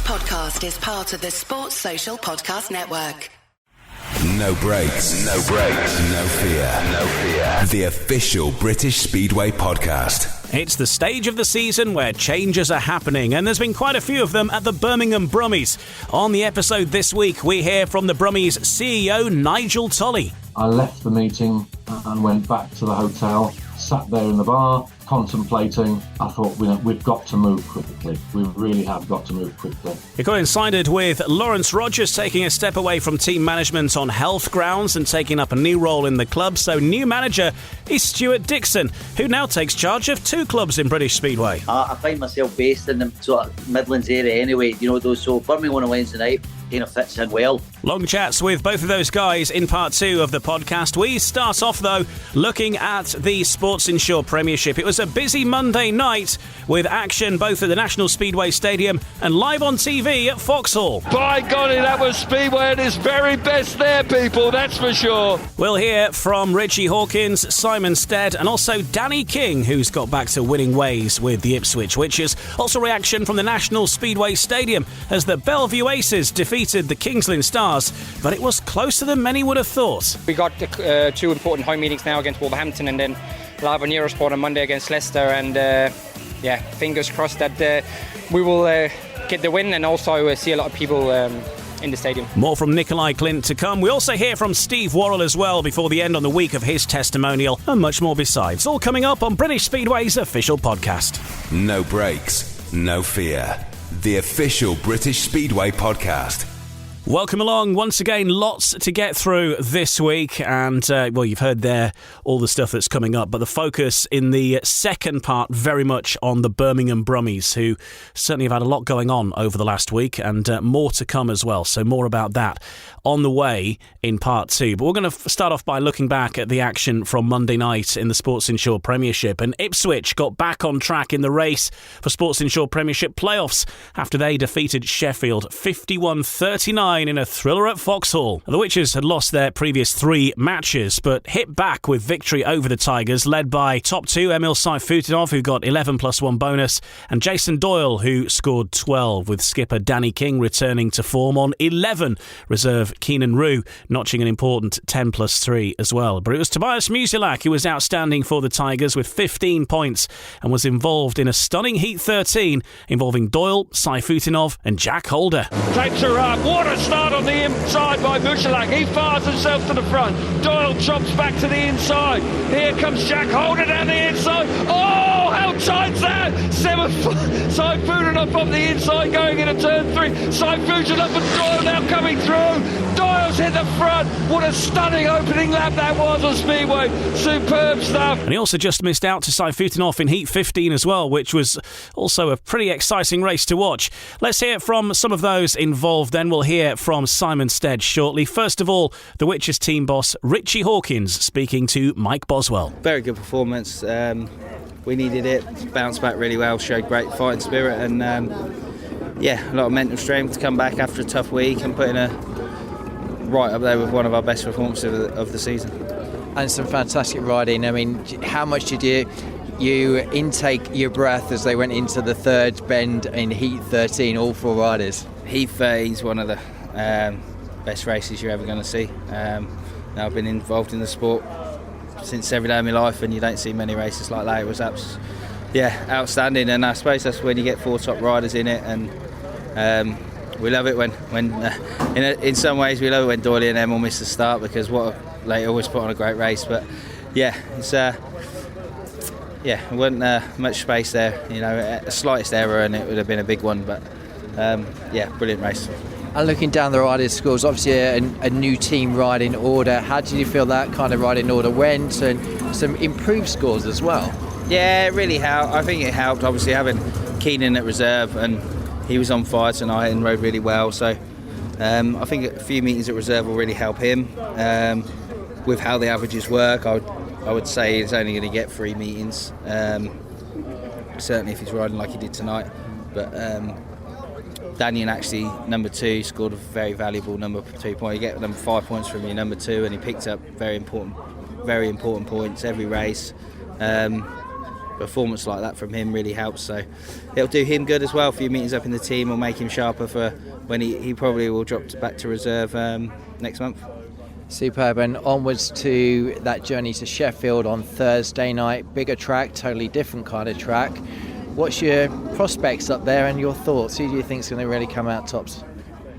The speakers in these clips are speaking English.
podcast is part of the Sports Social Podcast Network. No breaks, no fear. The official British Speedway podcast. It's the stage of the season where changes are happening, and there's been quite a few of them at the Birmingham Brummies. On the episode this week, we hear from the Brummies CEO Nigel Tolley. I left the meeting and went back to the hotel, sat there in the bar, contemplating. I thought, we've got to move quickly. We really have got to move quickly. It coincided with Lawrence Rogers taking a step away from team management on health grounds and taking up a new role in the club. So new manager is Stewart Dickson, who now takes charge of two clubs in British Speedway. I find myself based in the sort of Midlands area anyway, so Birmingham on a Wednesday night fits in well. Long chats with both of those guys in part two of the podcast. We start off, though, looking at the Sports Insure Premiership. It was a busy Monday night with action both at the National Speedway Stadium and live on TV at Vauxhall. By golly, that was Speedway at its very best there, people, that's for sure. We'll hear from Richie Hawkins, Simon Stead, and also Danny King, who's got back to winning ways with the Ipswich Witches. Also reaction from the National Speedway Stadium as the Bellevue Aces defeated the Kingsland Stars, but it was closer than many would have thought. We got two important home meetings now against Wolverhampton and then live on Eurosport on Monday against Leicester, and fingers crossed that we will get the win and also see a lot of people in the stadium. More from Nikolai Clint to come. We also hear from Steve Worrall as well before the end on the week of his testimonial, and much more besides. All coming up on British Speedway's official podcast. No breaks, no fear. The official British Speedway podcast. Welcome along. Once again, lots to get through this week. And, you've heard there all the stuff that's coming up. But the focus in the second part very much on the Birmingham Brummies, who certainly have had a lot going on over the last week and more to come as well. So more about that on the way in part two. But we're going to start off by looking back at the action from Monday night in the Sports Insure Premiership. And Ipswich got back on track in the race for Sports Insure Premiership playoffs after they defeated Sheffield 51-39 in a thriller at Vauxhall. The Witches had lost their previous three matches, but hit back with victory over the Tigers, led by top two Emil Saifutinov, who got 11 plus 1 bonus, and Jason Doyle, who scored 12, with skipper Danny King returning to form on 11. Reserve Keenan Rue notching an important 10 plus 3 as well. But it was Tobias Musielak who was outstanding for the Tigers with 15 points and was involved in a stunning Heat 13 involving Doyle, Saifutinov and Jack Holder. Takes her up. What a start on the inside by Musielak. He fires himself to the front. Doyle chops back to the inside. Here comes Jack Holder down the inside. Oh, how tight's that? Saifutinov up the inside going into turn 3. Saifutinov and Doyle now coming through. Doyle's hit the front. What a stunning opening lap that was on Speedway. Superb stuff. And he also just missed out to Saifutinov in Heat 15 as well, which was also a pretty exciting race to watch. Let's hear from some of those involved, then we'll hear from Simon Stead shortly. First of all, the Witches team boss Richie Hawkins speaking to Mike Boswell. Very good performance. We needed it. Bounced back really well, showed great fighting spirit, and a lot of mental strength to come back after a tough week and put in a right up there with one of our best performances of the season. And some fantastic riding. I mean, how much did you intake your breath as they went into the third bend in Heat 13, all four riders? Heat 13 is one of the best races you're ever going to see. Now I've been involved in the sport since every day of my life, and you don't see many races like that. It was outstanding, and I suppose that's when you get four top riders in it, and we love it when in some ways we love it when Doyle and Emil miss the start, because they always put on a great race. But it's there wasn't much space there. The slightest error and it would have been a big one. But brilliant race. And looking down the riders' scores, obviously a new team riding order. How did you feel that kind of riding order went, and some improved scores as well? Yeah, it really helped. I think it helped, obviously, having Keenan at reserve, and he was on fire tonight and rode really well. So I think a few meetings at reserve will really help him. With how the averages work, I would say he's only going to get 3 meetings. Certainly if he's riding like he did tonight. But Daniel, actually, number 2, scored a very valuable number 2 point. You get number 5 points from your number 2, and he picked up very important points every race. performance like that from him really helps. So it'll do him good as well. A few meetings up in the team will make him sharper for when he probably will drop back to reserve next month. Superb. And onwards to that journey to Sheffield on Thursday night. Bigger track, totally different kind of track. What's your prospects up there and your thoughts? Who do you think is going to really come out tops?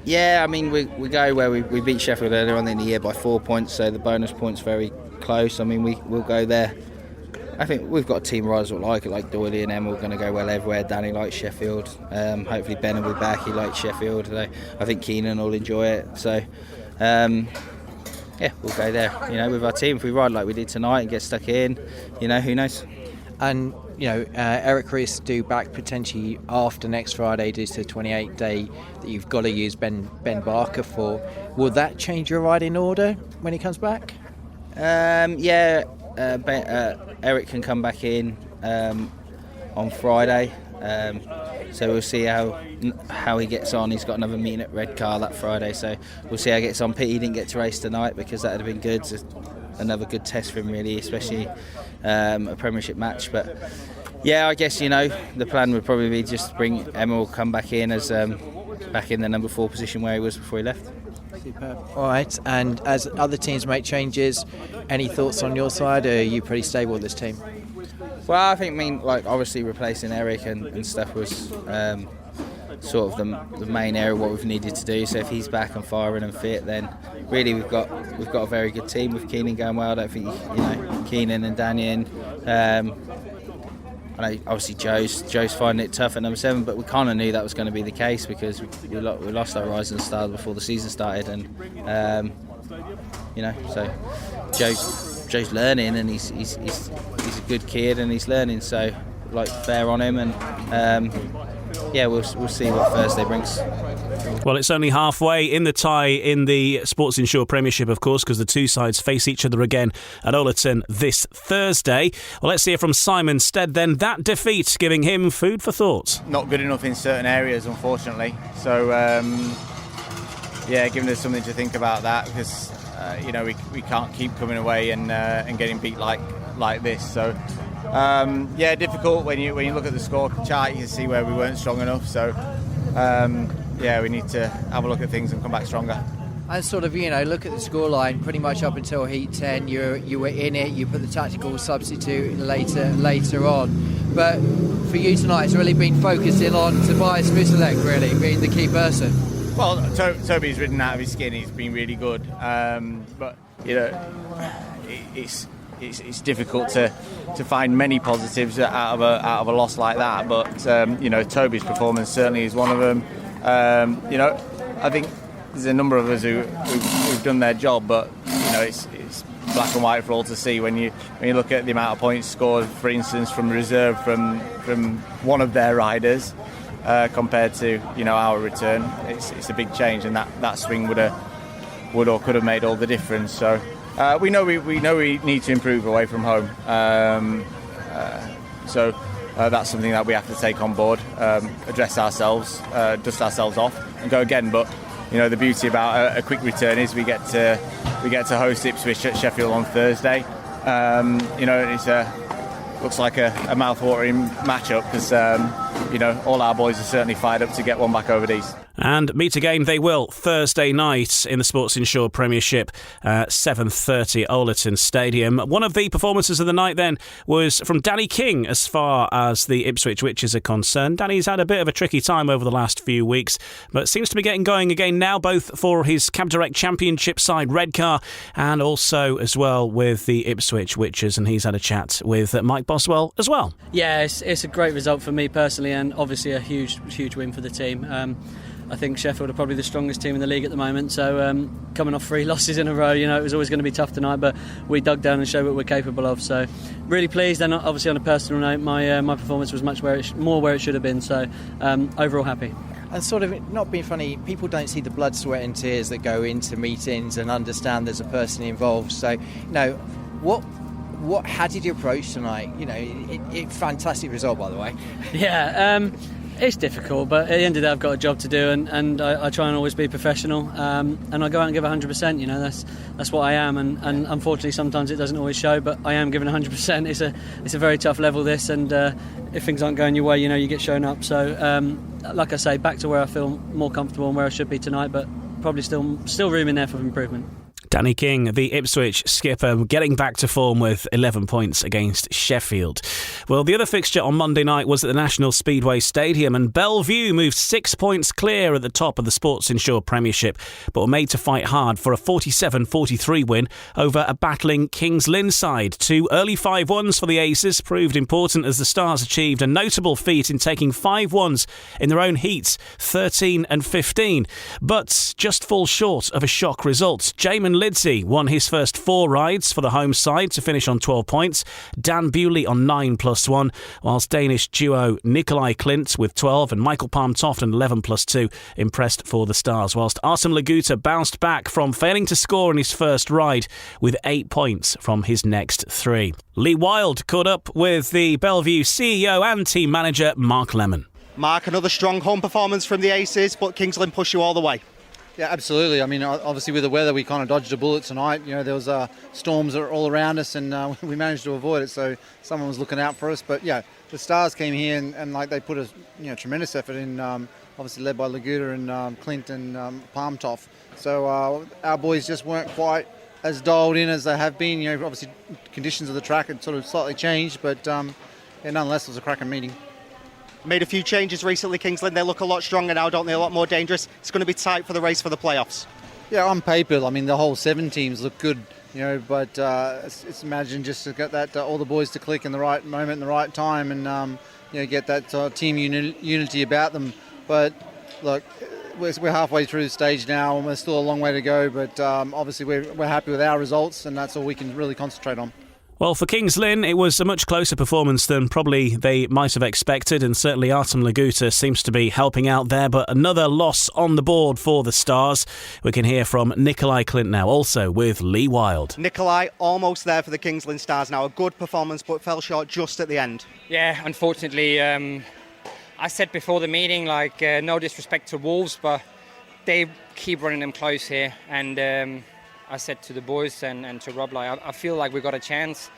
Yeah, I mean, we go where we beat Sheffield earlier on in the year by 4 points, so the bonus point's very close. I mean, we'll go there. I think we've got a team riders that like it, like Doyley and Emma are going to go well everywhere. Danny likes Sheffield. Hopefully Ben will be back. He likes Sheffield. I think Keenan will enjoy it. So, yeah, we'll go there. With our team, if we ride like we did tonight and get stuck in, who knows? And Eric Rees due back potentially after next Friday due to the 28-day that you've got to use Ben Barker for. Will that change your riding order when he comes back? Eric can come back in on Friday, so we'll see how he gets on. He's got another meeting at Redcar that Friday, so we'll see how he gets on. Pity he didn't get to race tonight because that would have been good. It's another good test for him really, especially a Premiership match. But yeah, I guess the plan would probably be just bring Emma will come back in as back in the number 4 position where he was before he left. Superb. All right, and as other teams make changes, any thoughts on your side, or are you pretty stable with this team? Well, I think, obviously replacing Eric and stuff was sort of the main area what we've needed to do. So if he's back and firing and fit, then really we've got a very good team with Keenan going well. I don't think Keenan and Daniel. I know obviously Joe's finding it tough at number 7, but we kind of knew that was going to be the case because we lost our rising star before the season started, and so Joe's learning and he's a good kid and he's learning, so fair on him, and we'll see what Thursday brings. Well, it's only halfway in the tie in the Sports Insure Premiership, of course, because the two sides face each other again at Ollerton this Thursday. Well, let's hear from Simon Stead then. That defeat giving him food for thought. Not good enough in certain areas, unfortunately. So, giving us something to think about that, because we can't keep coming away and getting beat like this. So, difficult when you look at the score chart. You can see where we weren't strong enough. So. We need to have a look at things and come back stronger. And sort of, look at the scoreline. Pretty much up until Heat 10, you were in it. You put the tactical substitute later on. But for you tonight, it's really been focusing on Tobias Musalek, really being the key person. Well, Toby's ridden out of his skin. He's been really good. But it's difficult to find many positives out of a loss like that. But Toby's performance certainly is one of them. I think there's a number of us who've done their job, but it's black and white for all to see when you look at the amount of points scored, for instance, from reserve from one of their riders compared to our return. It's a big change, and that swing would or could have made all the difference. So we know we need to improve away from home. That's something that we have to take on board, address ourselves, dust ourselves off, and go again. But the beauty about a quick return is we get to host Ipswich at Sheffield on Thursday. It looks like a mouth-watering matchup because all our boys are certainly fired up to get one back over these. And meet again they will Thursday night in the Sports Insure Premiership, 7:30 Ollerton Stadium. One of the performances of the night then was from Danny King as far as the Ipswich Witches are concerned. Danny's had a bit of a tricky time over the last few weeks, but seems to be getting going again now, both for his Cab Direct Championship side Redcar and also as well with the Ipswich Witches, and he's had a chat with Mike Boswell as well. Yeah, it's a great result for me personally, and obviously a huge win for the team. I think Sheffield are probably the strongest team in the league at the moment, so coming off 3 losses in a row, it was always going to be tough tonight, but we dug down and showed what we're capable of, so really pleased. And obviously on a personal note, my performance was much more where it should have been, so overall happy. And sort of, not being funny, people don't see the blood, sweat and tears that go into meetings and understand there's a person involved. So, how did you approach tonight? Fantastic result, by the way. Yeah, It's difficult, but at the end of the day, I've got a job to do, and I try and always be professional, and I go out and give 100%. You know, that's what I am, and unfortunately, sometimes it doesn't always show, but I am giving 100%. It's a very tough level, this, and if things aren't going your way, you know, you get shown up. So, like I say, back to where I feel more comfortable and where I should be tonight, but probably still room in there for improvement. Danny King, the Ipswich skipper, getting back to form with 11 points against Sheffield. Well, the other fixture on Monday night was at the National Speedway Stadium, and Bellevue moved 6 points clear at the top of the Sports Insure Premiership, but were made to fight hard for a 47-43 win over a battling Kings Lynn side. 2 early 5-1s for the Aces proved important as the Stars achieved a notable feat in taking 5-1s in their own heats, 13 and 15, but just fall short of a shock result. Jamin Lidsey won his first 4 rides for the home side to finish on 12 points. Dan Bewley on 9+1, whilst Danish duo Nikolai Klint with 12 and Michael Palm-Toft on 11+2 impressed for the Stars, whilst Artem Laguta bounced back from failing to score in his first ride with 8 points from his next 3. Lee Wild caught up with the Bellevue CEO and team manager Mark Lemon. Mark, another strong home performance from the Aces, but Kings Lynn push you all the way. Yeah, absolutely. I mean, obviously with the weather, we kind of dodged a bullet tonight. You know, there was storms all around us, and we managed to avoid it. So someone was looking out for us. But yeah, the Stars came here and like they put a tremendous effort in. Obviously led by Laguta and Clint and Palm-Toft. So our boys just weren't quite as dialed in as they have been. You know, obviously conditions of the track had sort of slightly changed, but nonetheless, it was a cracking meeting. Made a few changes recently, Kings Lynn. They look a lot stronger now, don't they? A lot more dangerous. It's going to be tight for the race for the playoffs. Yeah, on paper, I mean, the whole 7 teams look good, you know, but it's imagine just to get that all the boys to click in the right moment, in the right time, and get that team unity about them. But look, we're halfway through the stage now, and there's still a long way to go. But obviously, we're happy with our results, and that's all we can really concentrate on. Well, for Kings Lynn, it was a much closer performance than probably they might have expected, and certainly Artem Laguta seems to be helping out there, but another loss on the board for the Stars. We can hear from Nikolai Klint now, also with Lee Wild. Nikolai, almost there for the Kings Lynn Stars now. A good performance, but fell short just at the end. Yeah, unfortunately, I said before the meeting, no disrespect to Wolves, but they keep running them close here, and I said to the boys and to Rob, I feel like we've got a chance,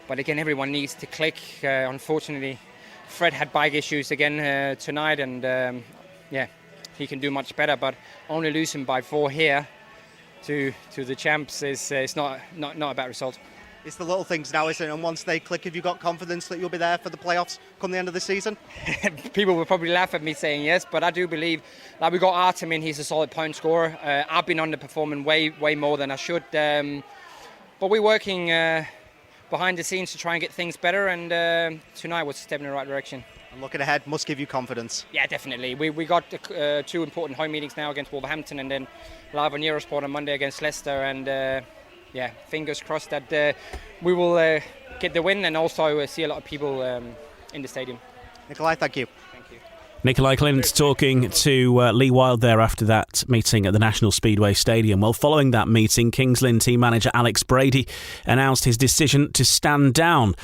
but again, everyone needs to click. Unfortunately, Fred had bike issues again tonight, and he can do much better, but only losing by 4 here to the champs is not a bad result. It's the little things now, isn't it? And once they click, have you got confidence that you'll be there for the playoffs come the end of the season? People will probably laugh at me saying yes, but I do believe we got Artem in. He's a solid point scorer. I've been underperforming way more than I should. But we're working behind the scenes to try and get things better, and tonight was a step in the right direction. And looking ahead must give you confidence. Yeah, definitely. We got 2 important home meetings now against Wolverhampton, and then live on Eurosport on Monday against Leicester, and fingers crossed that we will get the win and also see a lot of people in the stadium. Nikolai, thank you. Thank you. Nikolai Klint talking to Lee Wild there after that meeting at the National Speedway Stadium. Well, following that meeting, Kings Lynn team manager Alex Brady announced his decision to stand down.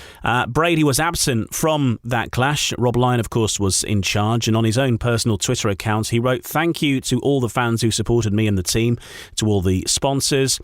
Brady was absent from that clash. Rob Lyon, of course, was in charge, and on his own personal Twitter account, he wrote, "Thank you to all the fans who supported me and the team, to all the sponsors,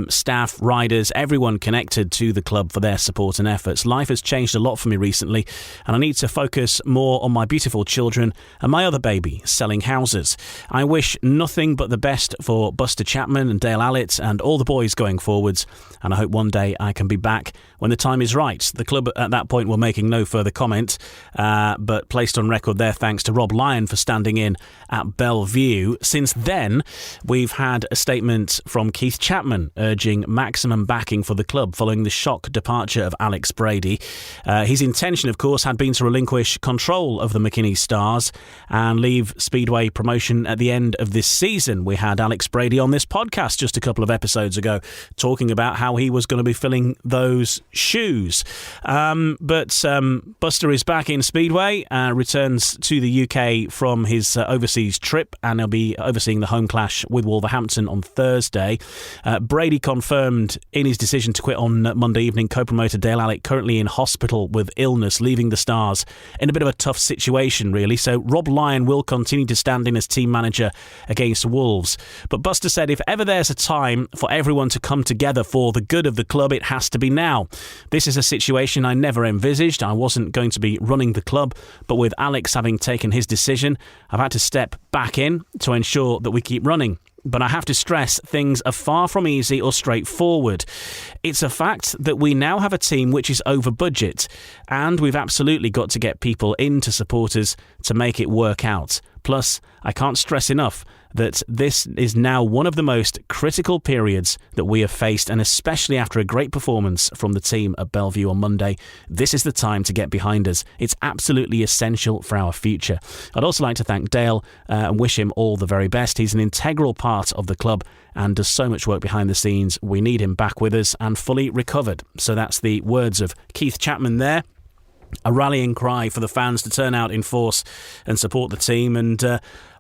staff, riders, everyone connected to the club for their support and efforts. Life has changed a lot for me recently, and I need to focus more on my beautiful children and my other baby, selling houses. I wish nothing but the best for Buster Chapman and Dale Allett and all the boys going forwards, and I hope one day I can be back when the time is right." The club at that point were making no further comment, but placed on record their thanks to Rob Lyon for standing in at Bellevue. Since then, we've had a statement from Keith Chapman urging maximum backing for the club following the shock departure of Alex Brady. His intention, of course, had been to relinquish control of the McKinney Stars and leave Speedway promotion at the end of this season. We had Alex Brady on this podcast just a couple of episodes ago talking about how he was going to be filling those shoes. But Buster is back in Speedway, returns to the UK from his overseas trip, and he'll be overseeing the home clash with Wolverhampton on Thursday. Brady confirmed in his decision to quit on Monday evening co-promoter Dale Allett currently in hospital with illness, leaving the Stars in a bit of a tough situation, really. really. So Rob Lyon will continue to stand in as team manager against Wolves. But Buster said if ever there's a time for everyone to come together for the good of the club, it has to be now. This is a situation I never envisaged. I wasn't going to be running the club, but with Alex having taken his decision, I've had to step back in to ensure that we keep running. But I have to stress, things are far from easy or straightforward. It's a fact that we now have a team which is over budget, and we've absolutely got to get people into supporters to make it work out. Plus, I can't stress enough that this is now one of the most critical periods that we have faced, and especially after a great performance from the team at Bellevue on Monday, this is the time to get behind us. It's absolutely essential for our future. I'd also like to thank Dale and wish him all the very best. He's an integral part of the club and does so much work behind the scenes. We need him back with us and fully recovered. So that's the words of Keith Chapman there. A rallying cry for the fans to turn out in force and support the team, and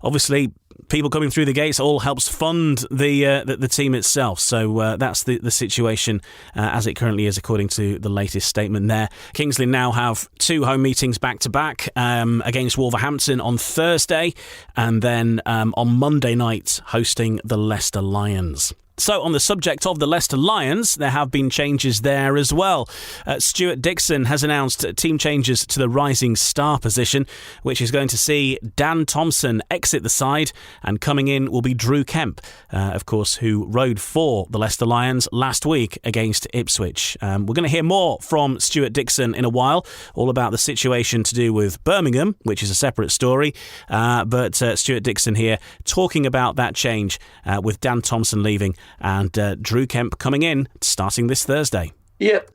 obviously people coming through the gates all helps fund the team itself. So that's the situation as it currently is, according to the latest statement there. Kingsley now have 2 home meetings back-to-back against Wolverhampton on Thursday, and then on Monday night hosting the Leicester Lions. So, on the subject of the Leicester Lions, there have been changes there as well. Stewart Dickson has announced team changes to the rising star position, which is going to see Dan Thompson exit the side, and coming in will be Drew Kemp, of course, who rode for the Leicester Lions last week against Ipswich. We're going to hear more from Stewart Dickson in a while, all about the situation to do with Birmingham, which is a separate story. But Stewart Dickson here talking about that change with Dan Thompson leaving and Drew Kemp coming in starting this Thursday. Yep,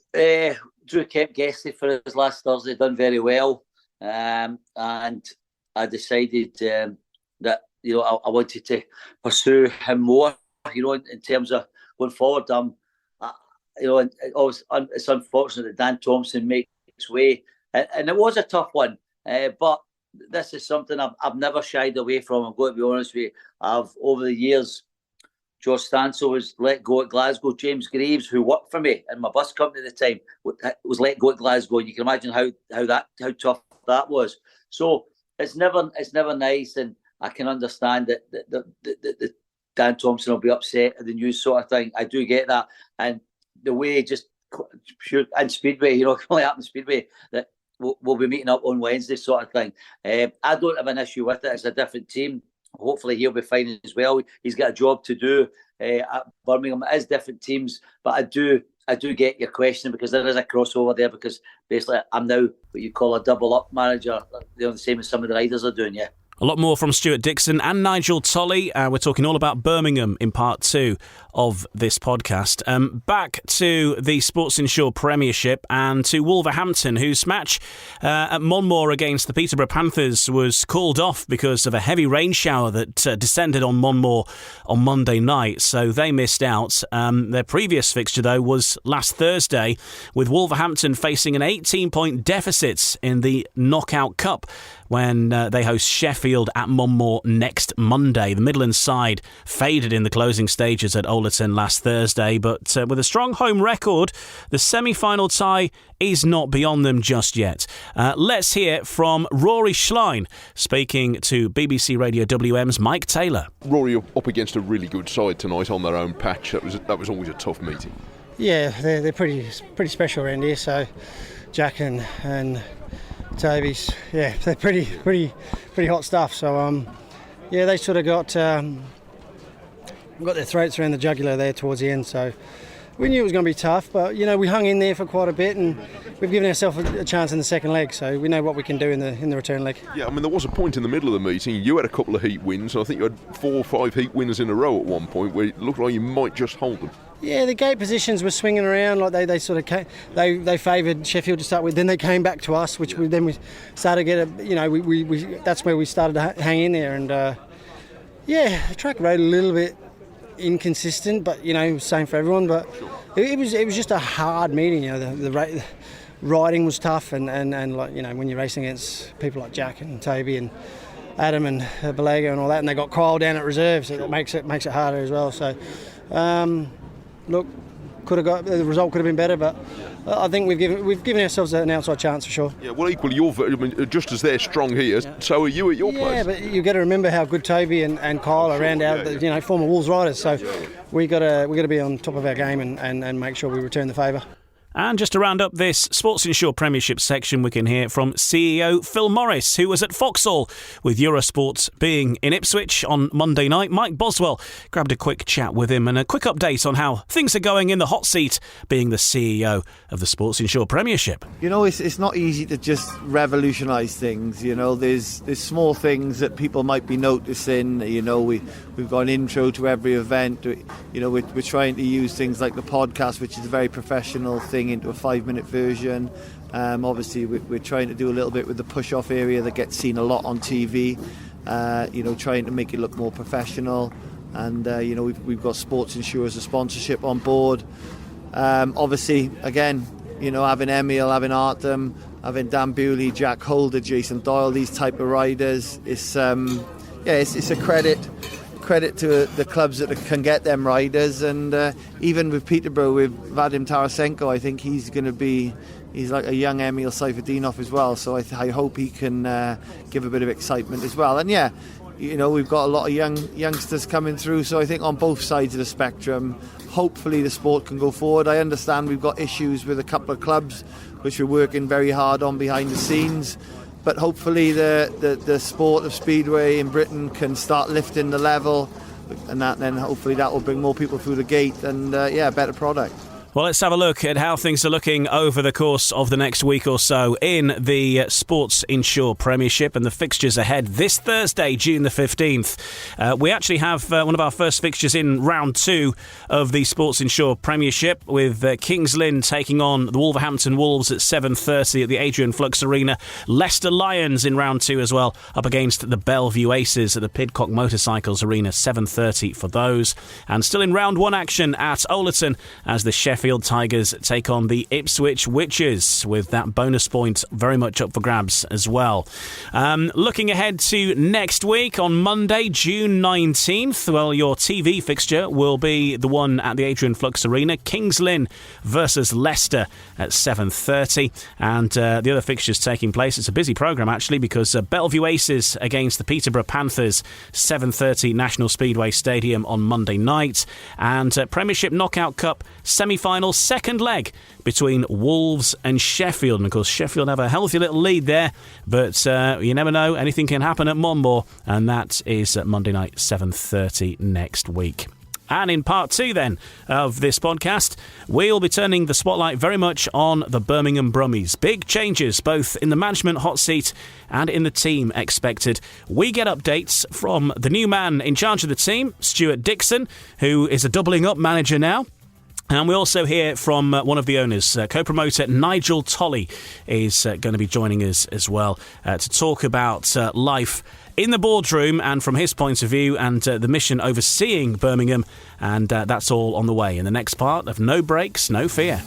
Drew Kemp guested for us last Thursday, done very well, and I decided that I wanted to pursue him more. In terms of going forward, it's unfortunate that Dan Thompson makes way, and it was a tough one, but this is something I've never shied away from. I'm going to be honest with you. Over the years, George Stansel was let go at Glasgow. James Greaves, who worked for me in my bus company at the time, was let go at Glasgow. You can imagine how tough that was. So it's never nice, and I can understand that Dan Thompson will be upset at the news sort of thing. I do get that, and the way just pure and Speedway, coming up in Speedway, that we'll be meeting up on Wednesday sort of thing. I don't have an issue with it. It's a different team. Hopefully he'll be fine as well. He's got a job to do at Birmingham. It is different teams, but I do get your question, because there is a crossover there, because basically I'm now what you call a double up manager, the same as some of the riders are doing, yeah. A lot more from Stewart Dickson and Nigel Tolley. We're talking all about Birmingham in part 2 of this podcast. Back to the Sports Insure Premiership and to Wolverhampton, whose match at Monmore against the Peterborough Panthers was called off because of a heavy rain shower that descended on Monmore on Monday night. So they missed out. Their previous fixture, though, was last Thursday, with Wolverhampton facing an 18-point deficit in the Knockout Cup when they host Sheffield at Monmore next Monday. The Midlands side faded in the closing stages at Oleton last Thursday, but with a strong home record, the semi-final tie is not beyond them just yet. Let's hear from Rory Schlein, speaking to BBC Radio WM's Mike Taylor. Rory, up against a really good side tonight on their own patch. That was always a tough meeting. Yeah, they're pretty special around here, so Jack and Toby's, yeah, they're pretty hot stuff. So they sort of got their throats around the jugular there towards the end. So we knew it was going to be tough, but we hung in there for quite a bit, and we've given ourselves a chance in the second leg. So we know what we can do in the return leg. Yeah, I mean, there was a point in the middle of the meeting. You had a couple of heat wins. I think you had 4 or 5 heat wins in a row at one point, where it looked like you might just hold them. Yeah, the gate positions were swinging around, like they sort of came, they favoured Sheffield to start with. Then they came back to us, which we started to get we that's where we started to hang in there. And the track rode a little bit inconsistent, but same for everyone. But it was just a hard meeting. The riding was tough, and like when you're racing against people like Jack and Toby and Adam and Balago and all that, and they got Kyle down at reserve, so that makes it harder as well. So. Look, the result could have been better, but I think we've given ourselves an outside chance for sure. Yeah, well, equally, just as they're strong here, so are you at your place. Yeah, but you've got to remember how good Toby and Kyle are around our former Wolves riders. So we got to be on top of our game and make sure we return the favour. And just to round up this Sports Insure Premiership section, we can hear from CEO Phil Morris, who was at Vauxhall with Eurosport being in Ipswich on Monday night. Mike Boswell grabbed a quick chat with him and a quick update on how things are going in the hot seat being the CEO of the Sports Insure Premiership. You know, it's not easy to just revolutionise things. You know, there's small things that people might be noticing. You know, we've got an intro to every event. You know, we're trying to use things like the podcast, which is a very professional thing, into a 5-minute version. Obviously we're trying to do a little bit with the push-off area that gets seen a lot on TV, you know, trying to make it look more professional. And you know, we've got Sports Insure as a sponsorship on board. Obviously, again, you know, having Emil, having Artem, having Dan Bewley, Jack Holder, Jason Doyle, these type of riders, it's a credit to the clubs that can get them riders. And even with Peterborough, with Vadim Tarasenko, I think he's like a young Emil Seyfedinov as well, so I hope he can give a bit of excitement as well. And yeah, you know, we've got a lot of youngsters coming through, so I think on both sides of the spectrum, hopefully the sport can go forward. I understand we've got issues with a couple of clubs which we're working very hard on behind the scenes, but hopefully the sport of speedway in Britain can start lifting the level, and then hopefully that will bring more people through the gate and a better product. Well, let's have a look at how things are looking over the course of the next week or so in the Sports Insure Premiership and the fixtures ahead this Thursday, June the 15th. We actually have one of our first fixtures in round 2 of the Sports Insure Premiership, with Kings Lynn taking on the Wolverhampton Wolves at 7:30 at the Adrian Flux Arena. Leicester Lions in round 2 as well, up against the Bellevue Aces at the Pidcock Motorcycles Arena, 7:30 for those. And still in round 1 action at Oleton as the Sheffield Tigers take on the Ipswich Witches, with that bonus point very much up for grabs as well. Looking ahead to next week on Monday, June 19th, well, your TV fixture will be the one at the Adrian Flux Arena, Kings Lynn versus Leicester at 7:30, and the other fixtures taking place, it's a busy programme actually, because Bellevue Aces against the Peterborough Panthers, 7:30 National Speedway Stadium on Monday night, and Premiership Knockout Cup semi-final second leg between Wolves and Sheffield. And of course, Sheffield have a healthy little lead there, but you never know, anything can happen at Monmore, and that is at Monday night, 7:30 next week. And in part 2 then of this podcast, we'll be turning the spotlight very much on the Birmingham Brummies. Big changes both in the management hot seat and in the team expected. We get updates from the new man in charge of the team, Stewart Dickson, who is a doubling up manager now. And we also hear from one of the owners, co-promoter Nigel Tolley is going to be joining us as well to talk about life in the boardroom and from his point of view, and the mission overseeing Birmingham. And that's all on the way in the next part of No Breaks, No Fear.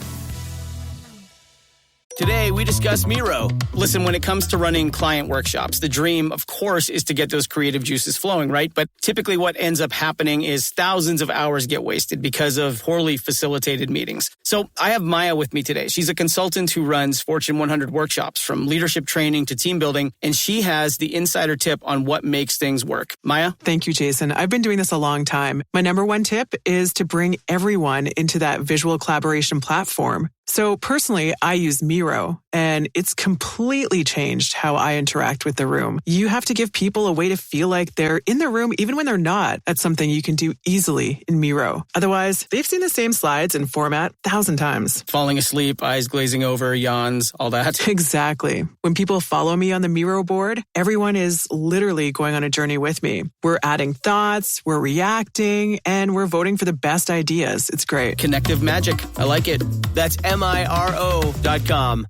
Today, we discuss Miro. Listen, when it comes to running client workshops, the dream, of course, is to get those creative juices flowing, right? But typically what ends up happening is thousands of hours get wasted because of poorly facilitated meetings. So I have Maya with me today. She's a consultant who runs Fortune 100 workshops, from leadership training to team building, and she has the insider tip on what makes things work. Maya? Thank you, Jason. I've been doing this a long time. My number one tip is to bring everyone into that visual collaboration platform. So personally, I use Miro, and it's completely changed how I interact with the room. You have to give people a way to feel like they're in the room even when they're not. That's something you can do easily in Miro. Otherwise, they've seen the same slides and format 1,000 times. Falling asleep, eyes glazing over, yawns, all that. Exactly. When people follow me on the Miro board, everyone is literally going on a journey with me. We're adding thoughts, we're reacting, and we're voting for the best ideas. It's great. Connective magic. I like it. That's MIRO.com.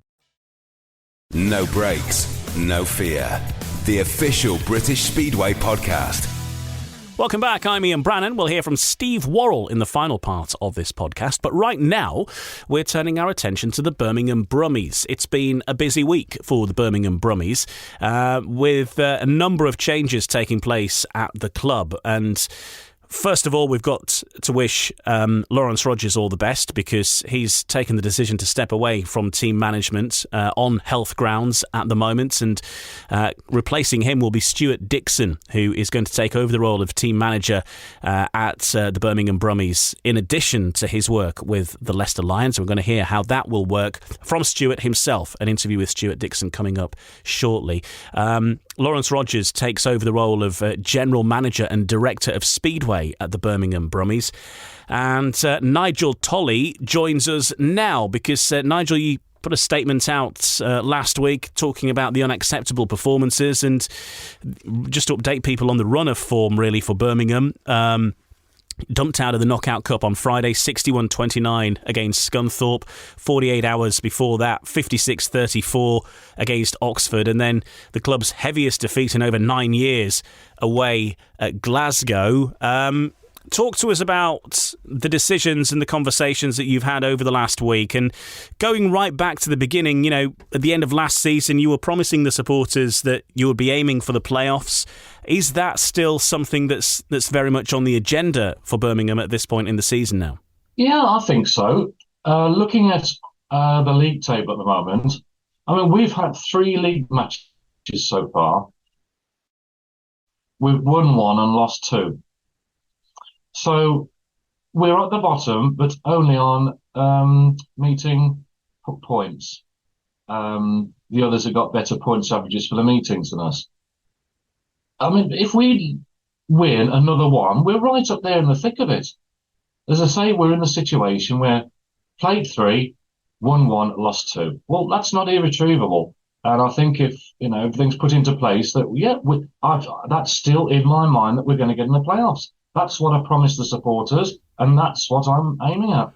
No Breaks, No Fear. The official British Speedway podcast. Welcome back, I'm Ian Brannan. We'll hear from Steve Worrall in the final part of this podcast. But right now, we're turning our attention to the Birmingham Brummies. It's been a busy week for the Birmingham Brummies, with a number of changes taking place at the club. And First of all, we've got to wish Lawrence Rodgers all the best, because he's taken the decision to step away from team management on health grounds at the moment, and replacing him will be Stewart Dickson, who is going to take over the role of team manager at the Birmingham Brummies, in addition to his work with the Leicester Lions. We're going to hear how that will work from Stewart himself, an interview with Stewart Dickson coming up shortly. Lawrence Rodgers takes over the role of General Manager and Director of Speedway at the Birmingham Brummies. And Nigel Tolley joins us now, because Nigel, you put a statement out last week talking about the unacceptable performances, and just to update people on the run of form really for Birmingham. Dumped out of the Knockout Cup on Friday, 61-29 against Scunthorpe. 48 hours before that, 56-34 against Oxford. And then the club's heaviest defeat in over 9 years away at Glasgow. Talk to us about the decisions and the conversations that you've had over the last week. And going right back to the beginning, at the end of last season, you were promising the supporters that you would be aiming for the playoffs. Is that still something that's very much on the agenda for Birmingham at this point in the season now? Yeah, I think so. Looking at the league table at the moment, we've had 3 league matches so far. We've won 1 and lost 2. So we're at the bottom, but only on meeting points. The others have got better points averages for the meetings than us. If we win another 1, we're right up there in the thick of it. As I say, we're in the situation where played 3, won 1, lost 2. Well, that's not irretrievable. And I think if everything's put into place, that's still in my mind that we're going to get in the playoffs. That's what I promised the supporters, and that's what I'm aiming at.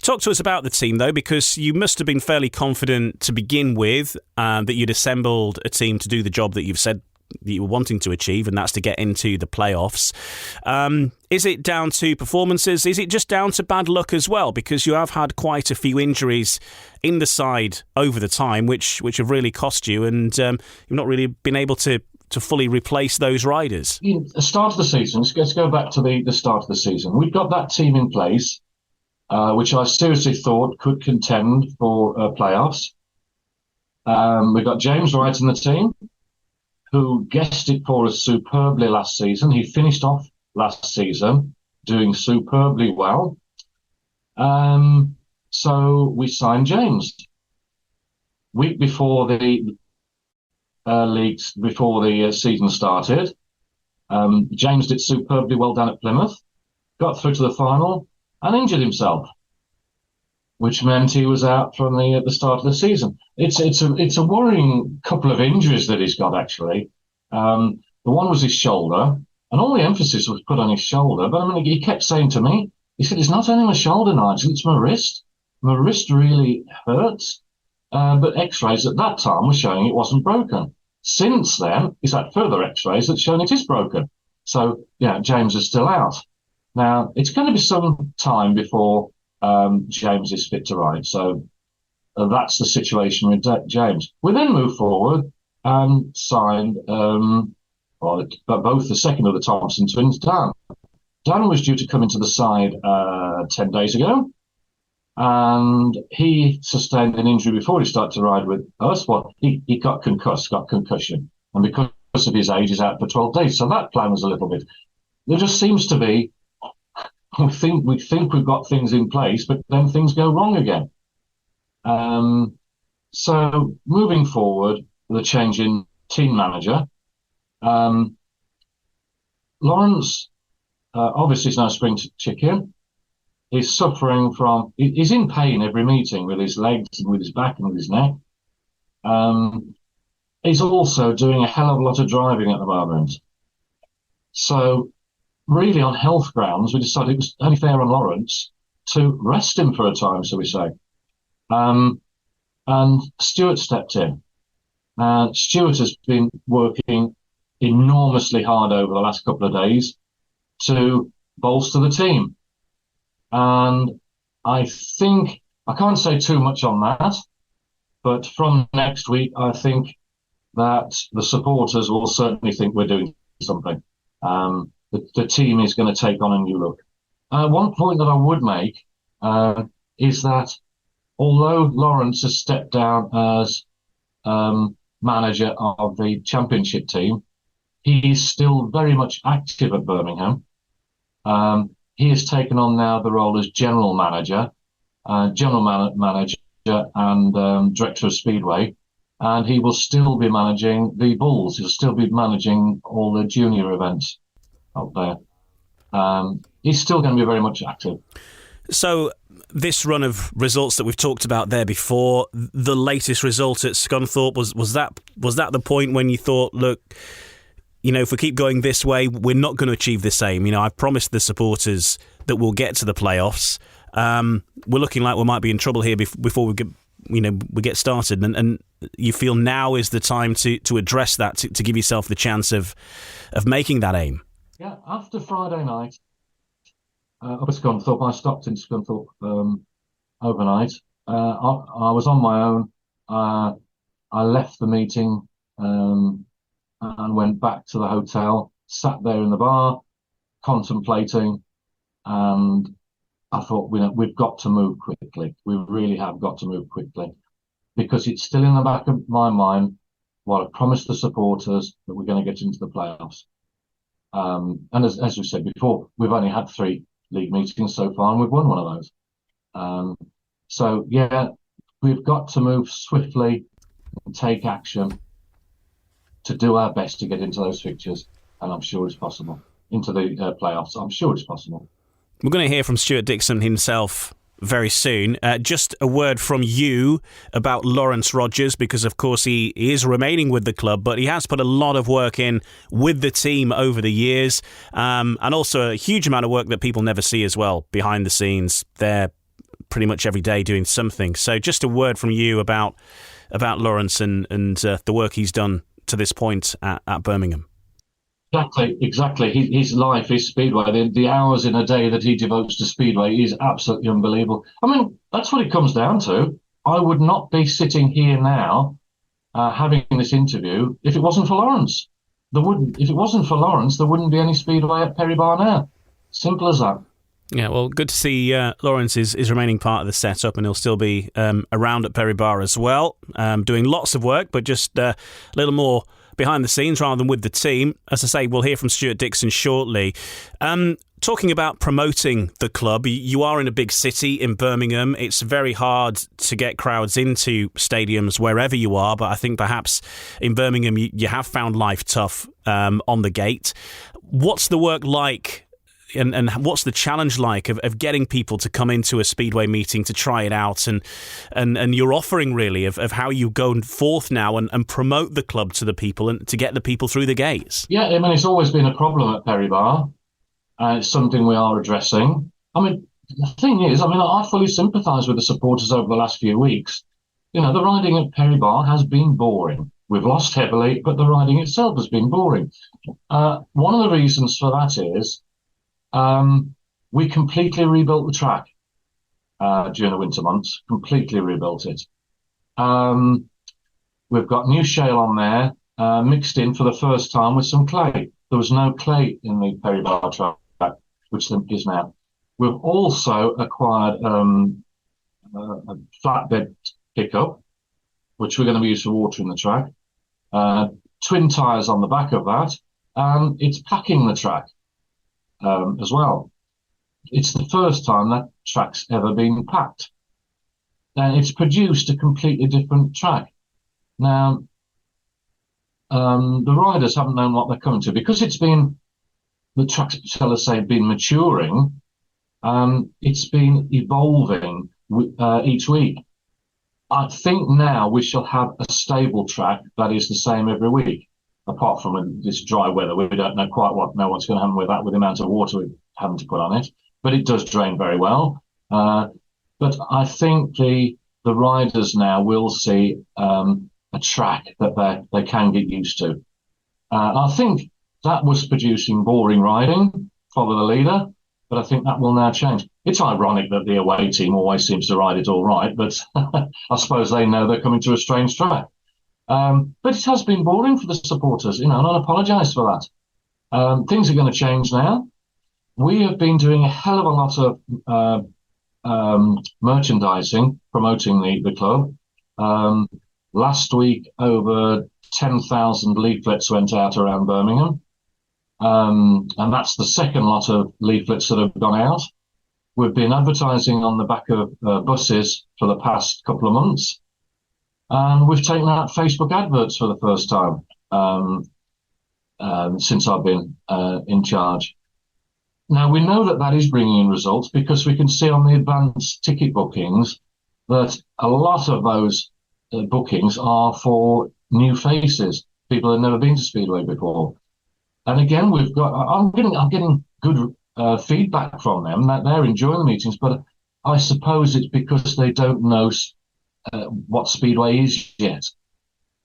Talk to us about the team, though, because you must have been fairly confident to begin with that you'd assembled a team to do the job that you've said that you were wanting to achieve, and that's to get into the playoffs. Is it down to performances? Is it just down to bad luck as well? Because you have had quite a few injuries in the side over the time, which have really cost you, and you've not really been able to fully replace those riders. The start of the season, let's go back to the start of the season. We've got that team in place, which I seriously thought could contend for playoffs. We've got James Wright in the team, who guessed it for us superbly last season. He finished off last season doing superbly well. So we signed James. Week before the season started, James did superbly well down at Plymouth, got through to the final and injured himself, which meant he was out from the start of the season. It's a worrying couple of injuries that he's got, actually. The one was his shoulder, and all the emphasis was put on his shoulder. But he kept saying to me, he said, "It's not only my shoulder, Nigel, it's my wrist. My wrist really hurts." But X-rays at that time were showing it wasn't broken. Since then, he's had further X-rays that shown it is broken. So, James is still out. Now, it's going to be some time before James is fit to ride. So that's the situation with James. We then moved forward and signed both the second of the Thompson twins, Dan. Dan was due to come into the side 10 days ago, and he sustained an injury before he started to ride with us. Well, he got concussion, and because of his age, he's out for 12 days. So that plan was a little bit. There just seems to be. We think we've got things in place, but then things go wrong again. So moving forward, the change in team manager, Lawrence obviously is no spring chicken. He's suffering from. He's in pain every meeting with his legs and with his back and with his neck. He's also doing a hell of a lot of driving at the moment. So really, on health grounds, we decided it was only fair on Lawrence to rest him for a time, so we say. And Stewart stepped in. Stewart has been working enormously hard over the last couple of days to bolster the team. And I think, I can't say too much on that, but from next week, I think that the supporters will certainly think we're doing something. the team is going to take on a new look. One point that I would make is that although Lawrence has stepped down as manager of the Championship team, he is still very much active at Birmingham. He has taken on now the role as general manager and director of Speedway, and he will still be managing the Bulls. He'll still be managing all the junior events up there. He's still going to be very much active. So this run of results that we've talked about there before, the latest result at Scunthorpe, was that the point when you thought, look, if we keep going this way, we're not going to achieve the same. I've promised the supporters that we'll get to the playoffs. We're looking like we might be in trouble here before we get started. And you feel now is the time to address that, to give yourself the chance of making that aim. Yeah, after Friday night, up at Scunthorpe, I stopped in Scunthorpe overnight. I was on my own. I left the meeting and went back to the hotel, sat there in the bar, contemplating, and I thought, we've got to move quickly. We really have got to move quickly, because it's still in the back of my mind what I promised the supporters, that we're going to get into the playoffs. And as we said before, we've only had 3 league meetings so far, and we've won one of those. So yeah, we've got to move swiftly and take action to do our best to get into those fixtures, and I'm sure it's possible. Into the playoffs, I'm sure it's possible. We're going to hear from Stewart Dickson himself very soon. Just a word from you about Lawrence Rodgers, because of course he is remaining with the club, but he has put a lot of work in with the team over the years, and also a huge amount of work that people never see as well behind the scenes. They're pretty much every day doing something. So just a word from you about Lawrence and the work he's done to this point at Birmingham. Exactly. His life is Speedway. The hours in a day that he devotes to Speedway is absolutely unbelievable. I mean, that's what it comes down to. I would not be sitting here now having this interview if it wasn't for Lawrence. If it wasn't for Lawrence, there wouldn't be any Speedway at Perry Bar now. Simple as that. Yeah, well, good to see Lawrence is remaining part of the setup, and he'll still be around at Perry Bar as well, doing lots of work, but just a little more behind the scenes rather than with the team. As I say, we'll hear from Stewart Dickson shortly. Talking about promoting the club, you are in a big city in Birmingham. It's very hard to get crowds into stadiums wherever you are, but I think perhaps in Birmingham you have found life tough on the gate. What's the work like? And what's the challenge like of getting people to come into a Speedway meeting to try it out, and your offering really of how you go forth now and promote the club to the people and to get the people through the gates? Yeah, I mean, it's always been a problem at Perry Bar, and it's something we are addressing. I mean, the thing is, I fully sympathise with the supporters over the last few weeks. The riding at Perry Bar has been boring. We've lost heavily, but the riding itself has been boring. One of the reasons for that is we completely rebuilt the track during the winter months, completely rebuilt it. We've got new shale on there, mixed in for the first time with some clay. There was no clay in the Perry Bar track, which there is now. We've also acquired a flatbed pickup, which we're going to use for watering the track. Twin tyres on the back of that, and it's packing the track. As well. It's the first time that track's ever been packed. And it's produced a completely different track. Now, the riders haven't known what they're coming to, because the track's, shall I say, been maturing. It's been evolving each week. I think now we shall have a stable track that is the same every week. Apart from this dry weather, we don't know quite what's going to happen with that, with the amount of water we're having to put on it. But it does drain very well. But I think the riders now will see a track that they can get used to. I think that was producing boring riding, follow the leader, but I think that will now change. It's ironic that the away team always seems to ride it all right, but I suppose they know they're coming to a strange track. But it has been boring for the supporters, and I apologise for that. Things are going to change now. We have been doing a hell of a lot of merchandising, promoting the club. Last week, over 10,000 leaflets went out around Birmingham. And that's the second lot of leaflets that have gone out. We've been advertising on the back of buses for the past couple of months. And we've taken out Facebook adverts for the first time since I've been in charge. Now, we know that is bringing in results because we can see on the advanced ticket bookings that a lot of those bookings are for new faces, people who have never been to Speedway before. And again, I'm getting good feedback from them that they're enjoying the meetings, but I suppose it's because they don't know what Speedway is yet.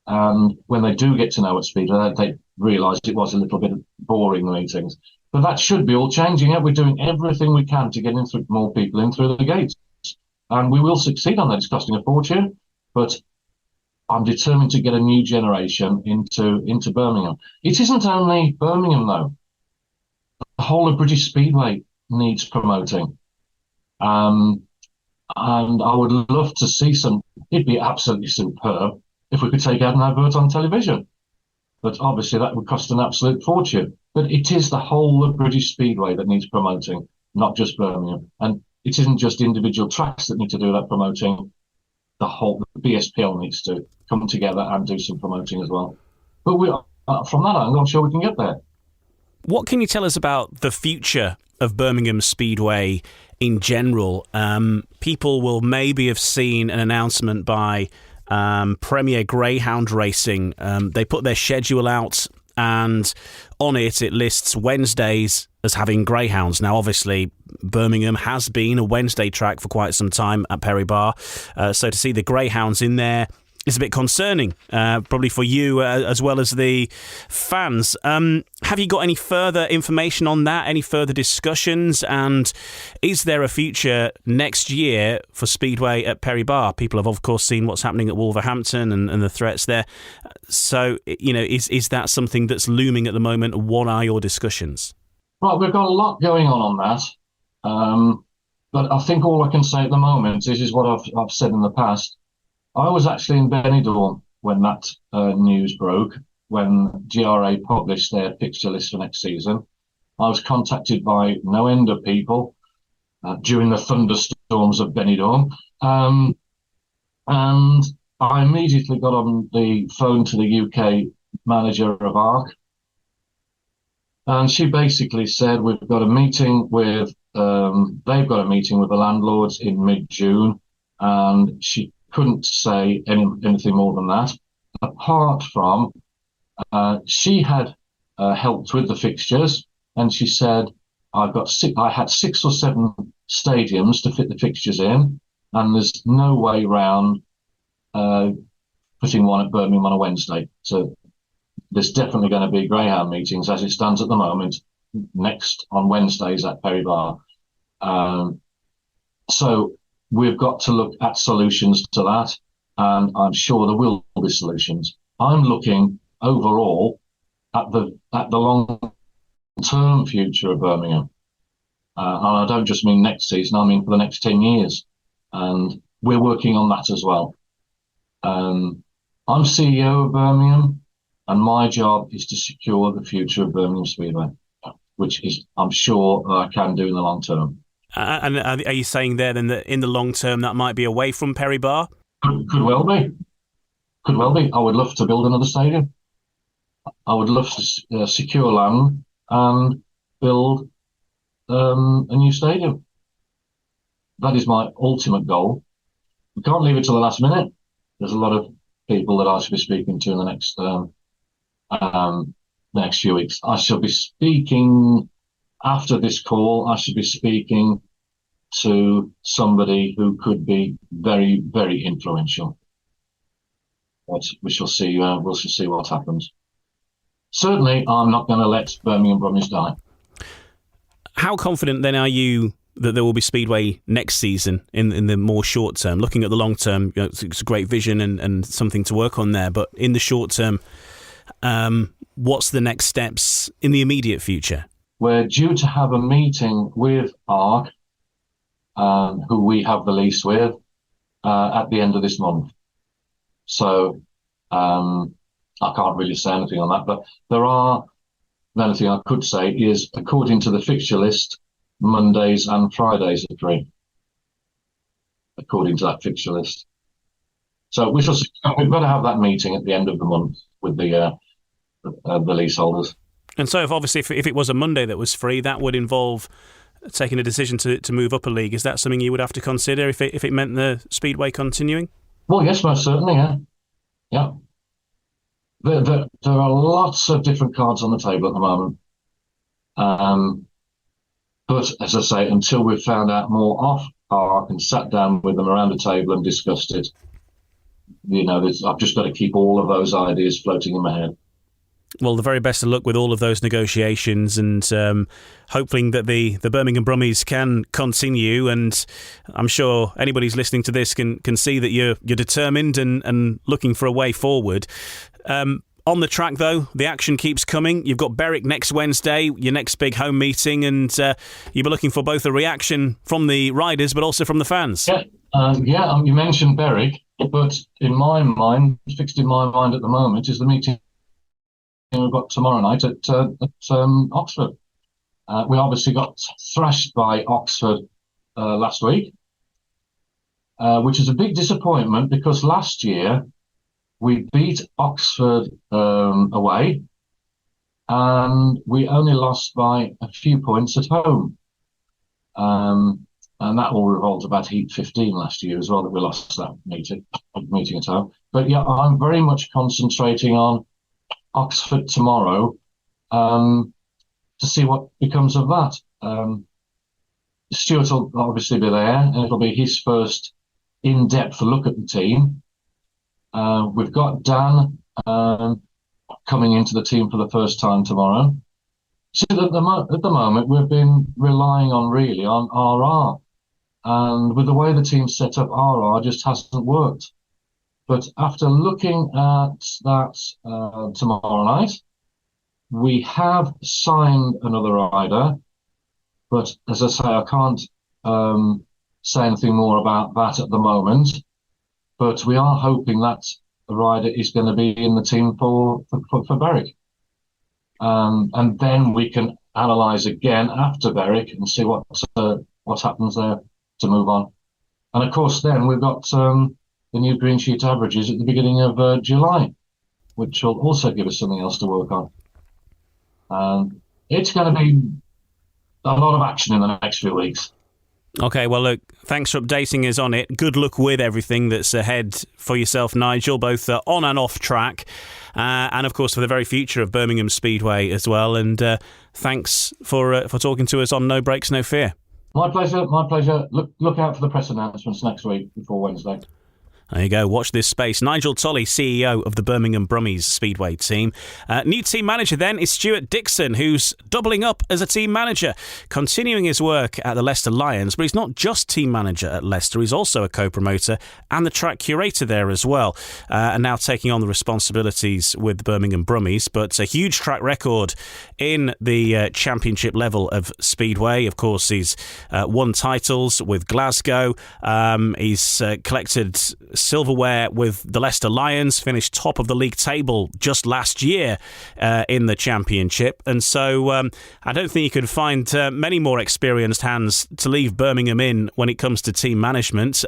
And when they do get to know what Speedway, they realise it was a little bit boring, the meetings. But that should be all changing. We're doing everything we can to get more people in through the gates. And we will succeed on that. It's costing a fortune, but I'm determined to get a new generation into Birmingham. It isn't only Birmingham, though. The whole of British Speedway needs promoting. And I would love to see it'd be absolutely superb if we could take out an advert on television. But obviously that would cost an absolute fortune. But it is the whole of British Speedway that needs promoting, not just Birmingham. And it isn't just individual tracks that need to do that promoting. The BSPL needs to come together and do some promoting as well. But from that angle, I'm sure we can get there. What can you tell us about the future of Birmingham Speedway in general? People will maybe have seen an announcement by Premier Greyhound Racing. They put their schedule out, and on it lists Wednesdays as having greyhounds. Now, obviously, Birmingham has been a Wednesday track for quite some time at Perry Bar, so to see the greyhounds in there is a bit concerning, probably for you as well as the fans. Have you got any further information on that? Any further discussions? And is there a future next year for Speedway at Perry Bar? People have, of course, seen what's happening at Wolverhampton and the threats there. So, is that something that's looming at the moment? What are your discussions? Right, we've got a lot going on that. But I think all I can say at the moment is what I've said in the past. I was actually in Benidorm when that news broke, when GRA published their fixture list for next season. I was contacted by no end of people during the thunderstorms of Benidorm. And I immediately got on the phone to the UK manager of ARC. And she basically said, we've got a meeting with, they've got a meeting with the landlords in mid-June, and she couldn't say anything more than that. Apart from, she had helped with the fixtures, and she said, I had 6 or 7 stadiums to fit the fixtures in, and there's no way round putting one at Birmingham on a Wednesday. So there's definitely going to be greyhound meetings as it stands at the moment, next on Wednesdays at Perry Bar. So we've got to look at solutions to that, and I'm sure there will be solutions. I'm looking overall at the long-term future of Birmingham. And I don't just mean next season, I mean for the next 10 years. And we're working on that as well. I'm CEO of Birmingham, and my job is to secure the future of Birmingham Speedway, which is, I'm sure, I can do in the long term. And are you saying there then that in the long term that might be away from Perry Bar? Could well be. Could well be. I would love to build another stadium. I would love to secure land and build a new stadium. That is my ultimate goal. We can't leave it to the last minute. There's a lot of people that I should be speaking to in the next few weeks. I shall be speaking after this call. I should be speaking to somebody who could be very, very influential. But we shall see. We'll see what happens. Certainly, I'm not going to let Birmingham Brummies die. How confident then are you that there will be Speedway next season in the more short term? Looking at the long term, it's a great vision and something to work on there. But in the short term, What's the next steps in the immediate future? We're due to have a meeting with ARC, who we have the lease with, at the end of this month. So I can't really say anything on that, but the only thing I could say is, according to the fixture list, Mondays and Fridays are free, according to that fixture list. So we've got to have that meeting at the end of the month with the leaseholders. And so if it was a Monday that was free, that would involve taking a decision to move up a league. Is that something you would have to consider if it meant the Speedway continuing? Well, yes, most certainly, yeah. Yeah. There are lots of different cards on the table at the moment. But as I say, until we've found out more off ARC and sat down with them around the table and discussed it, I've just got to keep all of those ideas floating in my head. Well, the very best of luck with all of those negotiations, and hoping that the Birmingham Brummies can continue. And I'm sure anybody who's listening to this can see that you're determined and looking for a way forward. On the track, though, the action keeps coming. You've got Berwick next Wednesday, your next big home meeting, and you'll be looking for both a reaction from the riders but also from the fans. Yeah, you mentioned Berwick, but in my mind, fixed in my mind at the moment, is the meeting we've got tomorrow night at Oxford. We obviously got thrashed by Oxford last week, which is a big disappointment because last year we beat Oxford away and we only lost by a few points at home. And that all revolves about Heat 15 last year as well, that we lost that meeting at home. But yeah, I'm very much concentrating on Oxford tomorrow to see what becomes of that. Stewart will obviously be there, and it'll be his first in-depth look at the team. We've got Dan coming into the team for the first time tomorrow. So at the moment, we've been relying on RR. And with the way the team's set up, RR just hasn't worked. But after looking at that tomorrow night, we have signed another rider. But as I say, I can't say anything more about that at the moment. But we are hoping that the rider is going to be in the team for Berwick. And then we can analyse again after Berwick and see what happens there to move on. And of course, then we've got the new green sheet averages at the beginning of July, which will also give us something else to work on. It's going to be a lot of action in the next few weeks. Okay, well, look, thanks for updating us on it. Good luck with everything that's ahead for yourself, Nigel, both on and off track, and of course for the very future of Birmingham Speedway as well. And thanks for talking to us on No Breaks, No Fear. My pleasure. Look out for the press announcements next week before Wednesday. There you go. Watch this space. Nigel Tolley, CEO of the Birmingham Brummies Speedway team. New team manager then is Stewart Dickson, who's doubling up as a team manager, continuing his work at the Leicester Lions. But he's not just team manager at Leicester. He's also a co-promoter and the track curator there as well. And now taking on the responsibilities with the Birmingham Brummies. But a huge track record in the championship level of Speedway. Of course, he's won titles with Glasgow. He's collected silverware with the Leicester Lions, finished top of the league table just last year in the championship. And so I don't think you could find many more experienced hands to leave Birmingham in when it comes to team management.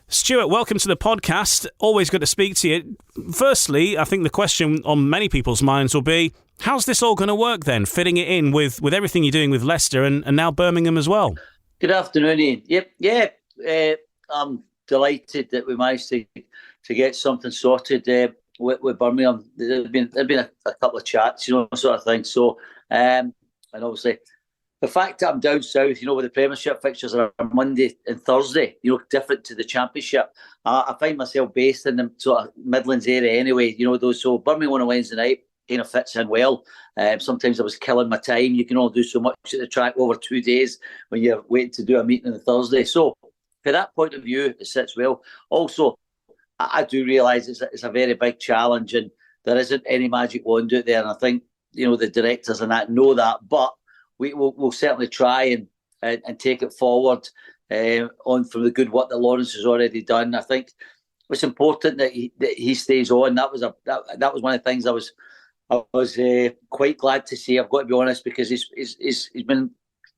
Stewart, welcome to the podcast. Always good to speak to you. Firstly, I think the question on many people's minds will be, how's this all going to work then, fitting it in with everything you're doing with Leicester and now Birmingham as well? Good afternoon, Ian. Yep, yeah, I'm delighted that we managed to get something sorted with Birmingham. There's been a couple of chats, sort of thing. So, and obviously, the fact that I'm down south, where the Premiership fixtures are Monday and Thursday, different to the Championship. I find myself based in the sort of Midlands area anyway. So Birmingham on a Wednesday night kind of fits in well. Sometimes I was killing my time. You can only do so much at the track over 2 days when you're waiting to do a meeting on the Thursday. So, for that point of view, it sits well. Also, I do realise it's a very big challenge, and there isn't any magic wand out there, and I think the directors and that know that. But we'll certainly try and take it forward on from the good work that Lawrence has already done. I think it's important that he stays on. That was one of the things I was quite glad to see. I've got to be honest, because he's been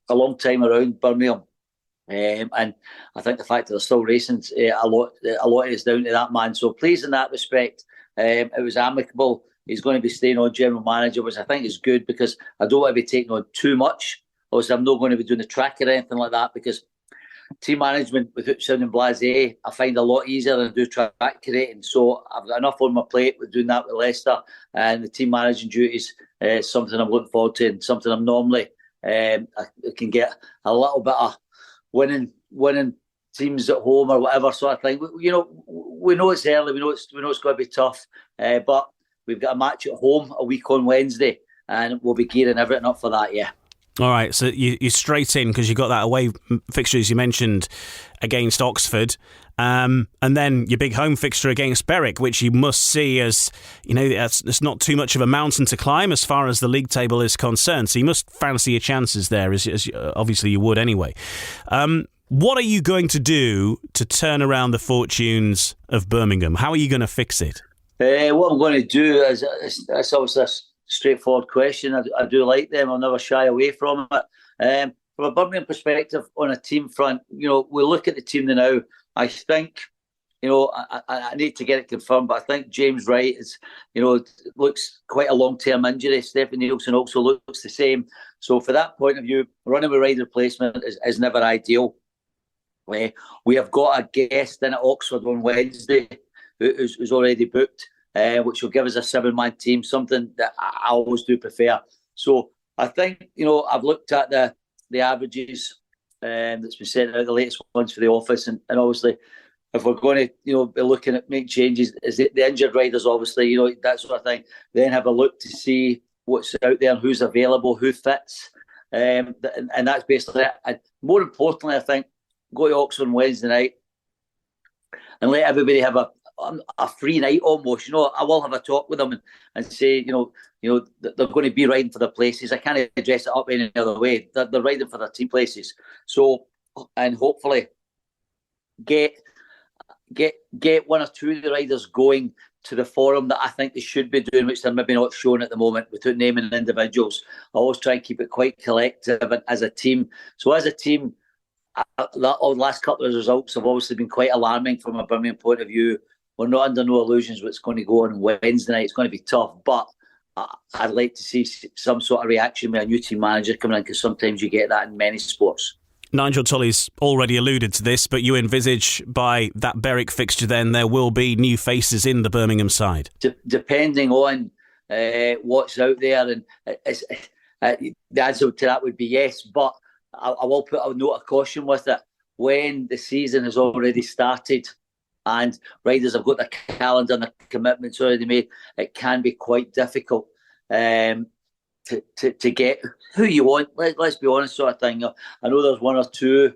a long time around Birmingham. And I think the fact that they're still racing, a lot is down to that man. So pleased in that respect. It was amicable. He's going to be staying on general manager, which I think is good, because I don't want to be taking on too much. Obviously, I'm not going to be doing the track or anything like that, because team management, without sounding blasé, I find a lot easier than I do track creating. So I've got enough on my plate with doing that with Leicester, and the team managing duties is something I'm looking forward to, and something I'm normally I can get a little bit of winning teams at home or whatever sort of thing. We know it's early, we know it's going to be tough, but we've got a match at home a week on Wednesday, and we'll be gearing everything up for that. Yeah. All right, so you're straight in because you've got that away fixture, as you mentioned, against Oxford, and then your big home fixture against Berwick, which you must see as, it's not too much of a mountain to climb as far as the league table is concerned. So you must fancy your chances there, as obviously you would anyway. What are you going to do to turn around the fortunes of Birmingham? How are you going to fix it? What I'm going to do is, it's obviously a straightforward question. I do like them. I'll never shy away from it. From a Birmingham perspective, on a team front, we look at the team now. I think, I need to get it confirmed, but I think James Wright is, looks quite a long-term injury. Stephen Nielsen also looks the same. So for that point of view, running with Wright replacement is never ideal. We have got a guest in at Oxford on Wednesday who's already booked, which will give us a 7-man team, something that I always do prefer. So I think, I've looked at the averages that's been sent out, the latest ones for the office, and obviously if we're going to be looking at making changes, is the injured riders, obviously, that sort of thing, then have a look to see what's out there and who's available, who fits, and that's basically it. And more importantly, I think, go to Oxford on Wednesday night and let everybody have a free night almost. I will have a talk with them and say, they're going to be riding for their places. I can't address it up any other way. They're riding for their team places. So, and hopefully get one or two of the riders going to the forum that I think they should be doing, which they're maybe not showing at the moment without naming individuals. I always try and keep it quite collective as a team. So as a team, the last couple of results have obviously been quite alarming from a Birmingham point of view. We're not under no illusions what's going to go on Wednesday night. It's going to be tough, but I'd like to see some sort of reaction with a new team manager coming in, because sometimes you get that in many sports. Nigel Tolley's already alluded to this, but you envisage by that Berwick fixture then there will be new faces in the Birmingham side? Depending on what's out there, and the answer to that would be yes, but I will put a note of caution with it. When the season has already started and riders have got their calendar and their commitments already made, it can be quite difficult to get who you want. Let's be honest, sort of thing. I know there's one or two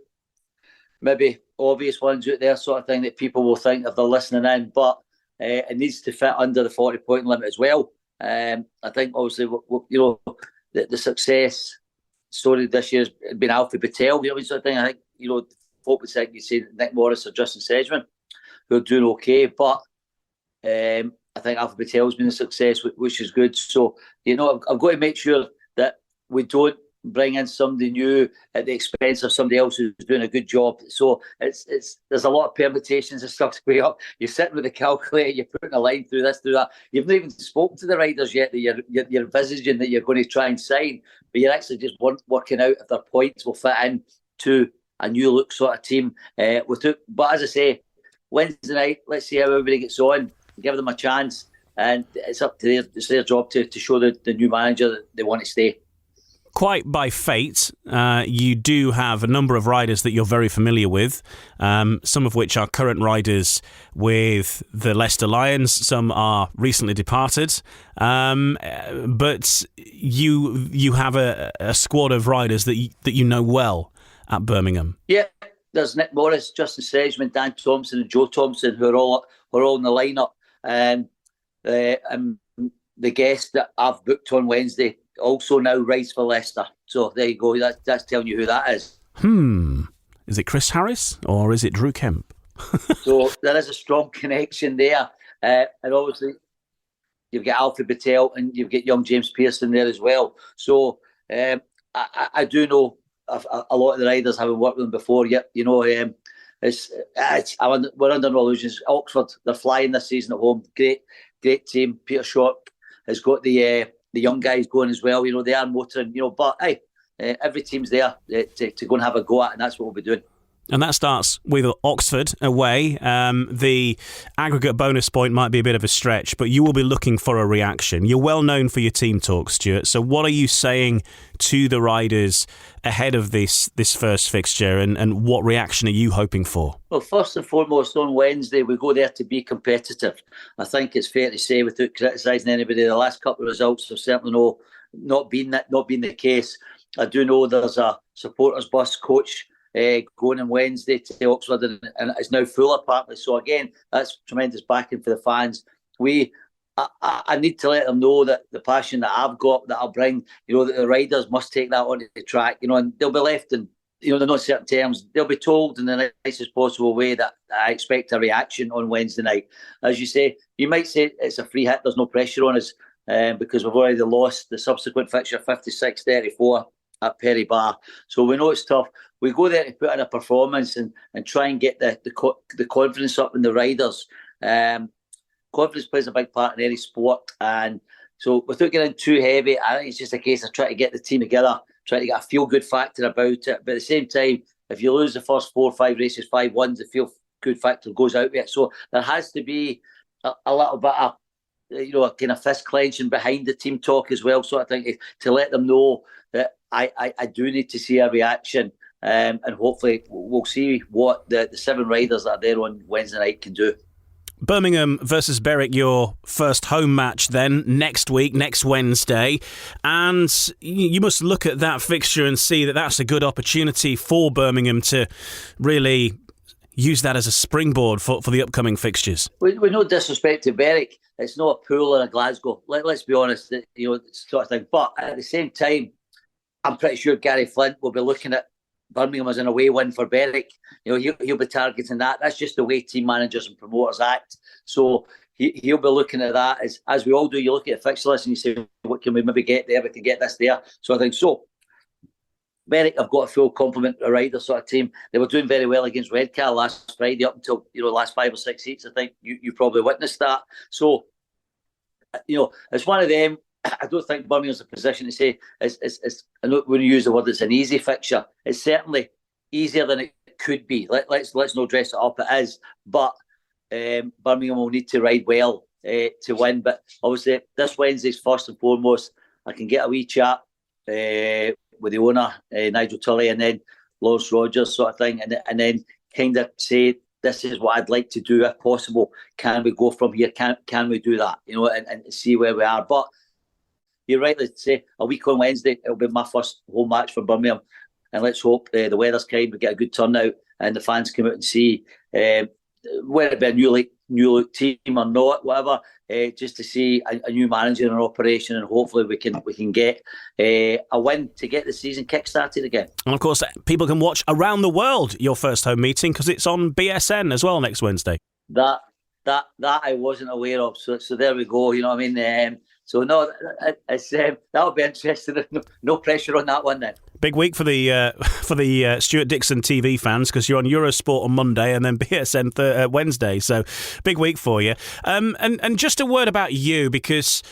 maybe obvious ones out there, sort of thing, that people will think if they're listening in, but it needs to fit under the 40-point limit as well. I think obviously, the success story this year has been Alfie Patel, sort of thing. I think, folk would say, you say Nick Morris or Justin Sedgman, who are doing okay, but I think Alfie Patel's been a success, which is good. So, I've got to make sure that we don't bring in somebody new at the expense of somebody else who's doing a good job. So there's a lot of permutations and stuff to weigh up. You're sitting with a calculator, you're putting a line through this, through that. You've not even spoken to the riders yet that you're envisaging that you're going to try and sign, but you're actually just working out if their points will fit in to a new look sort of team. But as I say, Wednesday night, let's see how everybody gets on, give them a chance, and it's up to their job to show the new manager that they want to stay. Quite by fate, you do have a number of riders that you're very familiar with, some of which are current riders with the Leicester Lions, some are recently departed, but you have a squad of riders that you know well at Birmingham. Yeah, there's Nick Morris, Justin Sedgman, Dan Thompson and Joe Thompson, who are all in the lineup. the guest that I've booked on Wednesday also now rides for Leicester. So there you go. That's telling you who that is. Is it Chris Harris or is it Drew Kemp? So there is a strong connection there. And obviously, you've got Alfred Patel and you've got young James Pearson there as well. So I do know a lot of the riders, having worked with them before. Yep, you know, we're under no illusions. Oxford, they're flying this season at home. Great team. Peter Short has got the young guys going as well. You know, they are motoring. You know, but hey, every team's there to go and have a go at, and that's what we'll be doing. And that starts with Oxford away. The aggregate bonus point might be a bit of a stretch, but you will be looking for a reaction. You're well known for your team talk, Stewart. So what are you saying to the riders ahead of this first fixture, and what reaction are you hoping for? Well, first and foremost, on Wednesday, we go there to be competitive. I think it's fair to say, without criticising anybody, the last couple of results have certainly not been the case. I do know there's a supporters bus coach going on Wednesday to Oxford, and it's now full apparently. So again, that's tremendous backing for the fans. I need to let them know that the passion that I've got, that I'll bring, you know, that the riders must take that onto the track, you know, and they'll be left in, you know, they're not certain terms. They'll be told in the nicest possible way that I expect a reaction on Wednesday night. As you say, you might say it's a free hit, there's no pressure on us, because we've already lost the subsequent fixture 56-34 at Perry Bar. So we know it's tough. We go there to put in a performance and try and get the confidence up in the riders. Confidence plays a big part in any sport, and so without getting too heavy, I think it's just a case of trying to get the team together, trying to get a feel-good factor about it. But at the same time, if you lose the first 4 or 5 races, 5-1, the feel-good factor goes out with it. So there has to be a little bit of, you know, a kind of fist clenching behind the team talk as well. So I think to let them know that I do need to see a reaction, and hopefully we'll see what the 7 riders that are there on Wednesday night can do. Birmingham versus Berwick, your first home match then, next week, next Wednesday. And you must look at that fixture and see that that's a good opportunity for Birmingham to really use that as a springboard for the upcoming fixtures. With no disrespect to Berwick, it's not a Poole or a Glasgow. Let's be honest, you know, sort of thing. But at the same time, I'm pretty sure Gary Flint will be looking at Birmingham as an away win for Berwick. You know, he'll be targeting that. That's just the way team managers and promoters act. So he'll be looking at that as we all do. You look at the fixture list and you say, what can we maybe get there? We can get this there. So I think so. Berwick have got a full complement of riders sort of team. They were doing very well against Redcar last Friday up until, you know, the last 5 or 6 heats. I think you probably witnessed that. So, you know, it's one of them. I don't think Birmingham's in a position to say it's I know when you use the word it's an easy fixture. It's certainly easier than it could be. Let's not dress it up. It is, but Birmingham will need to ride well to win. But obviously, this Wednesday's first and foremost. I can get a wee chat with the owner, Nigel Tolley, and then Lawrence Rogers sort of thing, and then kind of say, this is what I'd like to do if possible. Can we go from here? Can we do that? You know, and see where we are. But you're right, let's say a week on Wednesday, it'll be my first home match for Birmingham. And let's hope the weather's kind, we get a good turnout and the fans come out and see, whether it be a new look team or not, whatever, just to see a new manager in operation, and hopefully we can get a win to get the season kick-started again. And of course, people can watch around the world your first home meeting because it's on BSN as well next Wednesday. That I wasn't aware of, so there we go, you know what I mean? So no, it's that'll be interesting. No pressure on that one then. Big week for the Stewart Dickson TV fans because you're on Eurosport on Monday and then BSN Wednesday. So big week for you. And just a word about you because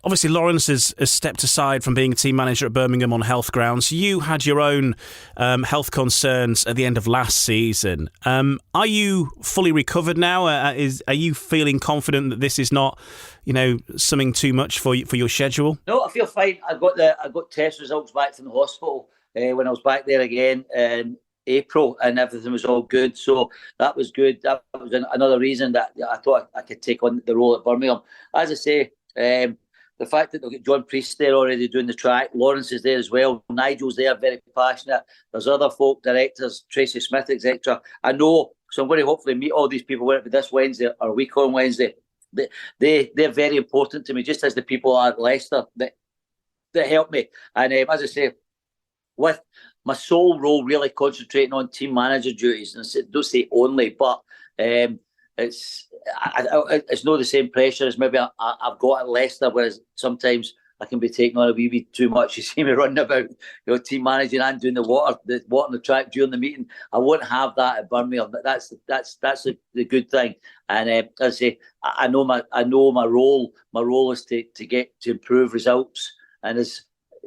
obviously Lawrence has stepped aside from being a team manager at Birmingham on health grounds. You had your own health concerns at the end of last season. Are you fully recovered now? Are you feeling confident that this is not, you know, something too much for your schedule? No, I feel fine. I got test results back from the hospital when I was back there again in April, and everything was all good. So that was good. That was another reason that I thought I could take on the role at Birmingham. As I say, the fact that they've got John Priest there already doing the track, Lawrence is there as well, Nigel's there, very passionate. There's other folk, directors, Tracy Smith, etc. I know, so I'm going to hopefully meet all these people, whether it be this Wednesday or a week on Wednesday, they're very important to me, just as the people at Leicester that help me. And as I say, with my sole role really concentrating on team manager duties, and I don't say only, but it's not the same pressure as maybe I've got at Leicester, whereas sometimes I can be taking on a wee bit too much. You see me running about, team managing and doing the water on the track during the meeting. I won't have that at Birmingham. That's the good thing. And as I say, I know my role. My role is to improve results. And as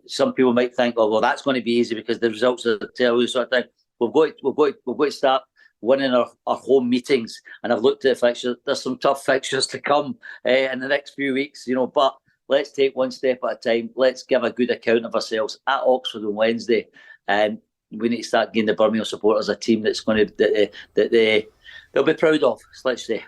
some people might think, well, that's going to be easy because the results are tell you sort of thing. We've got to start winning our home meetings. And I've looked at the fixtures. There's some tough fixtures to come in the next few weeks, but let's take one step at a time. Let's give a good account of ourselves at Oxford on Wednesday. And we need to start getting the Birmingham supporters a team that's going to that they'll be proud of, let's say.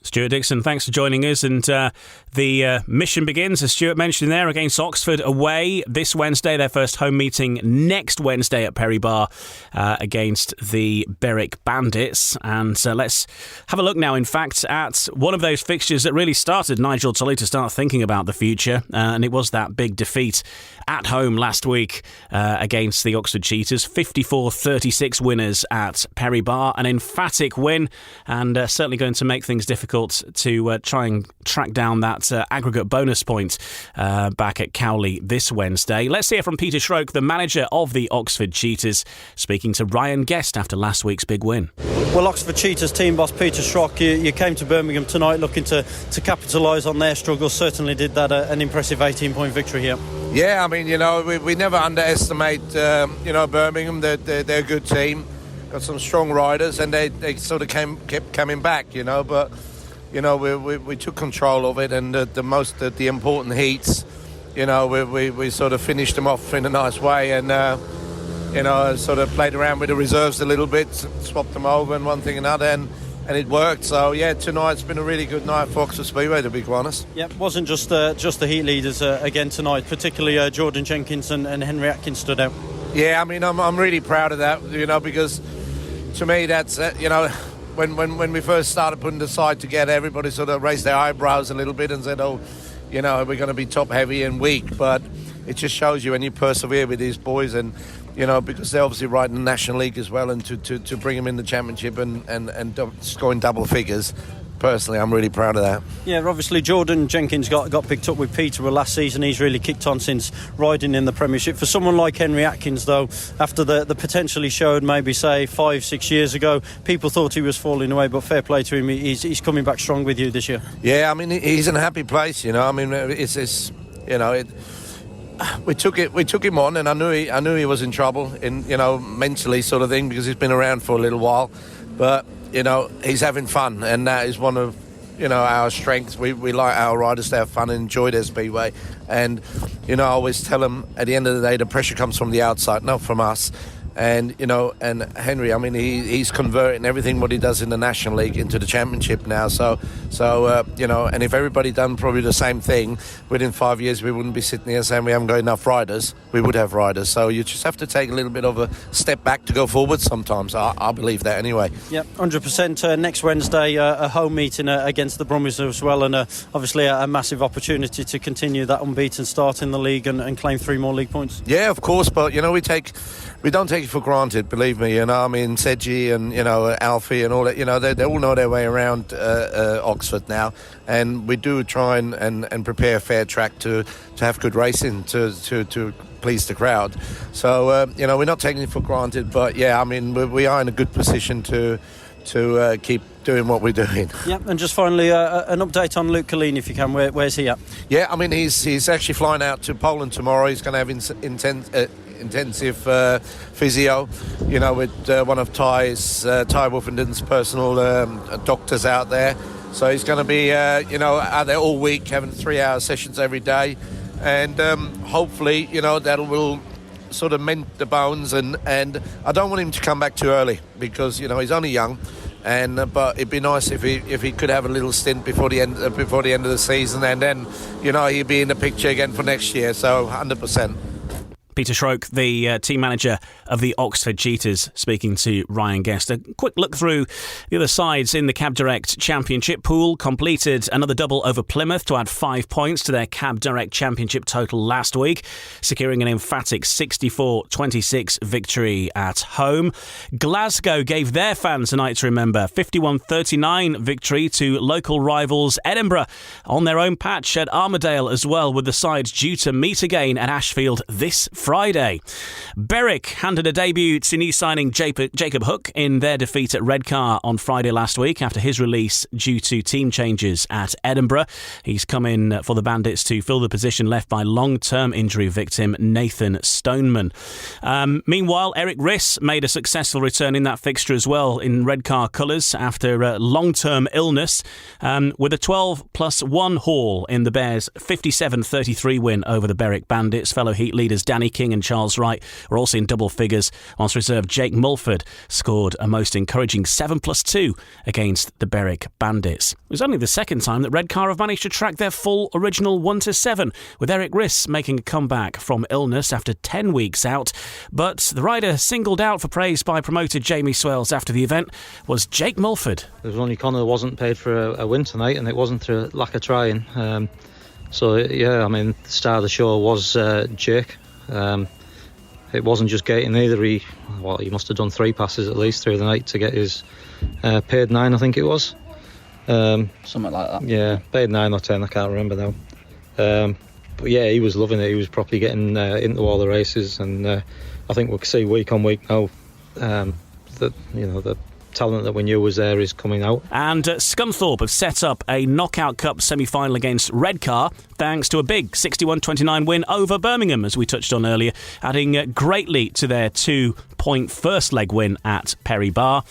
Stewart Dickson, thanks for joining us. And the mission begins, as Stewart mentioned there, against Oxford away this Wednesday. Their first home meeting next Wednesday at Perry Bar against the Berwick Bandits. And let's have a look now, in fact, at one of those fixtures that really started Nigel Tolley to start thinking about the future. And it was that big defeat at home last week against the Oxford Cheetahs. 54-36 winners at Perry Bar. An emphatic win, and certainly going to make things difficult to try and track down that aggregate bonus point back at Cowley this Wednesday. Let's hear from Peter Schroek, the manager of the Oxford Cheetahs, speaking to Ryan Guest after last week's big win. Well, Oxford Cheetahs team boss Peter Schroek, you came to Birmingham tonight looking to capitalise on their struggles. Certainly did that, an impressive 18-point victory here. Yeah, I mean, we never underestimate, Birmingham. They're a good team, got some strong riders, and they sort of kept coming back, but we took control of it, and the important heats, we sort of finished them off in a nice way, and sort of played around with the reserves a little bit, swapped them over and one thing and another, and it worked. So yeah, tonight's been a really good night for Oxford Speedway, to be quite honest. Yeah, it wasn't just the heat leaders again tonight, particularly Jordan Jenkins and Henry Atkins stood out. Yeah, I mean, I'm really proud of that, because to me that's when we first started putting the side together, everybody sort of raised their eyebrows a little bit and said, we're going to be top heavy and weak, but it just shows you when you persevere with these boys, and because they're obviously right in the National League as well, and to bring them in the Championship and scoring double figures. Personally, I'm really proud of that. Yeah, obviously Jordan Jenkins got picked up with Peter last season. He's really kicked on since riding in the Premiership. For someone like Henry Atkins, though, after the potential he showed maybe, say, 5-6 years ago, people thought he was falling away, but fair play to him. He's coming back strong with you this year. Yeah, I mean, he's in a happy place, I mean, we took him on, and I knew he was in trouble, mentally sort of thing, because he's been around for a little while, but he's having fun, and that is one of our strengths. We like our riders to have fun and enjoy their speedway, and I always tell them at the end of the day the pressure comes from the outside, not from us. And and Henry, I mean, he's converting everything what he does in the National League into the Championship now. So and if everybody done probably the same thing, within 5 years we wouldn't be sitting here saying we haven't got enough riders. We would have riders. So you just have to take a little bit of a step back to go forward sometimes. I believe that anyway. Yeah, 100%. Next Wednesday, a home meeting against the Brummies as well, and obviously a massive opportunity to continue that unbeaten start in the league and claim 3 more league points. Yeah, of course, but we don't take it for granted, believe me. I mean, Sedgy and Alfie and all that. They all know their way around Oxford now, and we do try and prepare a fair track to have good racing to please the crowd. So we're not taking it for granted, but yeah, I mean, we are in a good position to keep doing what we're doing. Yeah, and just finally, an update on Luke Colleen, if you can. Where's he at? Yeah, I mean, he's actually flying out to Poland tomorrow. He's going to have intensive physio, with one of Ty Wolfenden's personal doctors out there. So he's going to be, out there all week, having 3-hour sessions every day, and hopefully, that will sort of mend the bones. And I don't want him to come back too early because he's only young. But it'd be nice if he could have a little stint before the end of the season, and then he'd be in the picture again for next year. So 100%. Peter Schroek, the team manager of the Oxford Cheetahs, speaking to Ryan Guest. A quick look through the other sides in the Cab Direct Championship. Poole completed another double over Plymouth to add 5 points to their Cab Direct Championship total last week, securing an emphatic 64-26 victory at home. Glasgow gave their fans a night to remember. 51-39 victory to local rivals Edinburgh on their own patch at Armadale as well, with the sides due to meet again at Ashfield this Friday. Berwick handed a debut to new signing Jacob Hook in their defeat at Redcar on Friday last week after his release due to team changes at Edinburgh. He's come in for the Bandits to fill the position left by long-term injury victim Nathan Stoneman. Meanwhile, Eric Riss made a successful return in that fixture as well in Redcar colours after long-term illness, with a 12+1 haul in the Bears' 57-33 win over the Berwick Bandits. Fellow Heat leaders Danny King and Charles Wright were also in double figures, whilst reserve Jake Mulford scored a most encouraging 7+2 against the Berwick Bandits. It was only the second time that Redcar have managed to track their full original 1-7, with Eric Riss making a comeback from illness after 10 weeks out. But the rider singled out for praise by promoted Jamie Swells after the event was Jake Mulford. There was only Connor that wasn't paid for a win tonight, and it wasn't through lack of trying. The star of the show was Jake. It wasn't just Gaten either. He must have done 3 passes at least through the night to get his paid 9, I think it was. Something like that. Yeah, paid 9 or 10, I can't remember now. But yeah, he was loving it. He was properly getting into all the races, and I think we'll see week on week now that the talent that we knew was there is coming out. And Scunthorpe have set up a Knockout Cup semi-final against Redcar thanks to a big 61-29 win over Birmingham, as we touched on earlier, adding greatly to their 2-point first leg win at Perry Bar.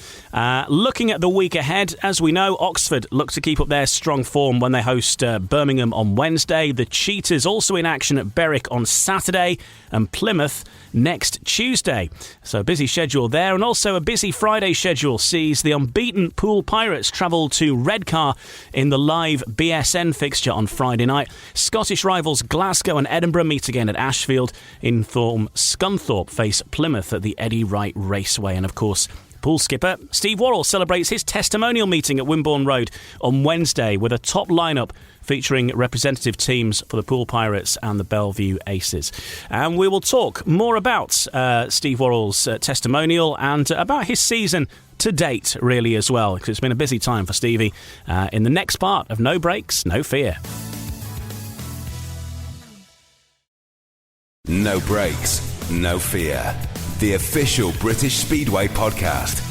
Looking at the week ahead, as we know, Oxford look to keep up their strong form when they host Birmingham on Wednesday. The Cheetahs also in action at Berwick on Saturday, and Plymouth next Tuesday. So a busy schedule there, and also a busy Friday schedule sees the unbeaten Poole Pirates travel to Redcar in the live BSN fixture on Friday night. Scottish rivals Glasgow and Edinburgh meet again at Ashfield. In form Scunthorpe face Plymouth at the Eddie Wright Raceway. And of course, Poole skipper Steve Worrall celebrates his testimonial meeting at Wimborne Road on Wednesday with a top lineup featuring representative teams for the Poole Pirates and the Bellevue Aces. And we will talk more about Steve Worrall's testimonial and about his season to date, really, as well, because it's been a busy time for Stevie in the next part of No Breaks, No Fear. No Breaks, No Fear. The official British Speedway podcast.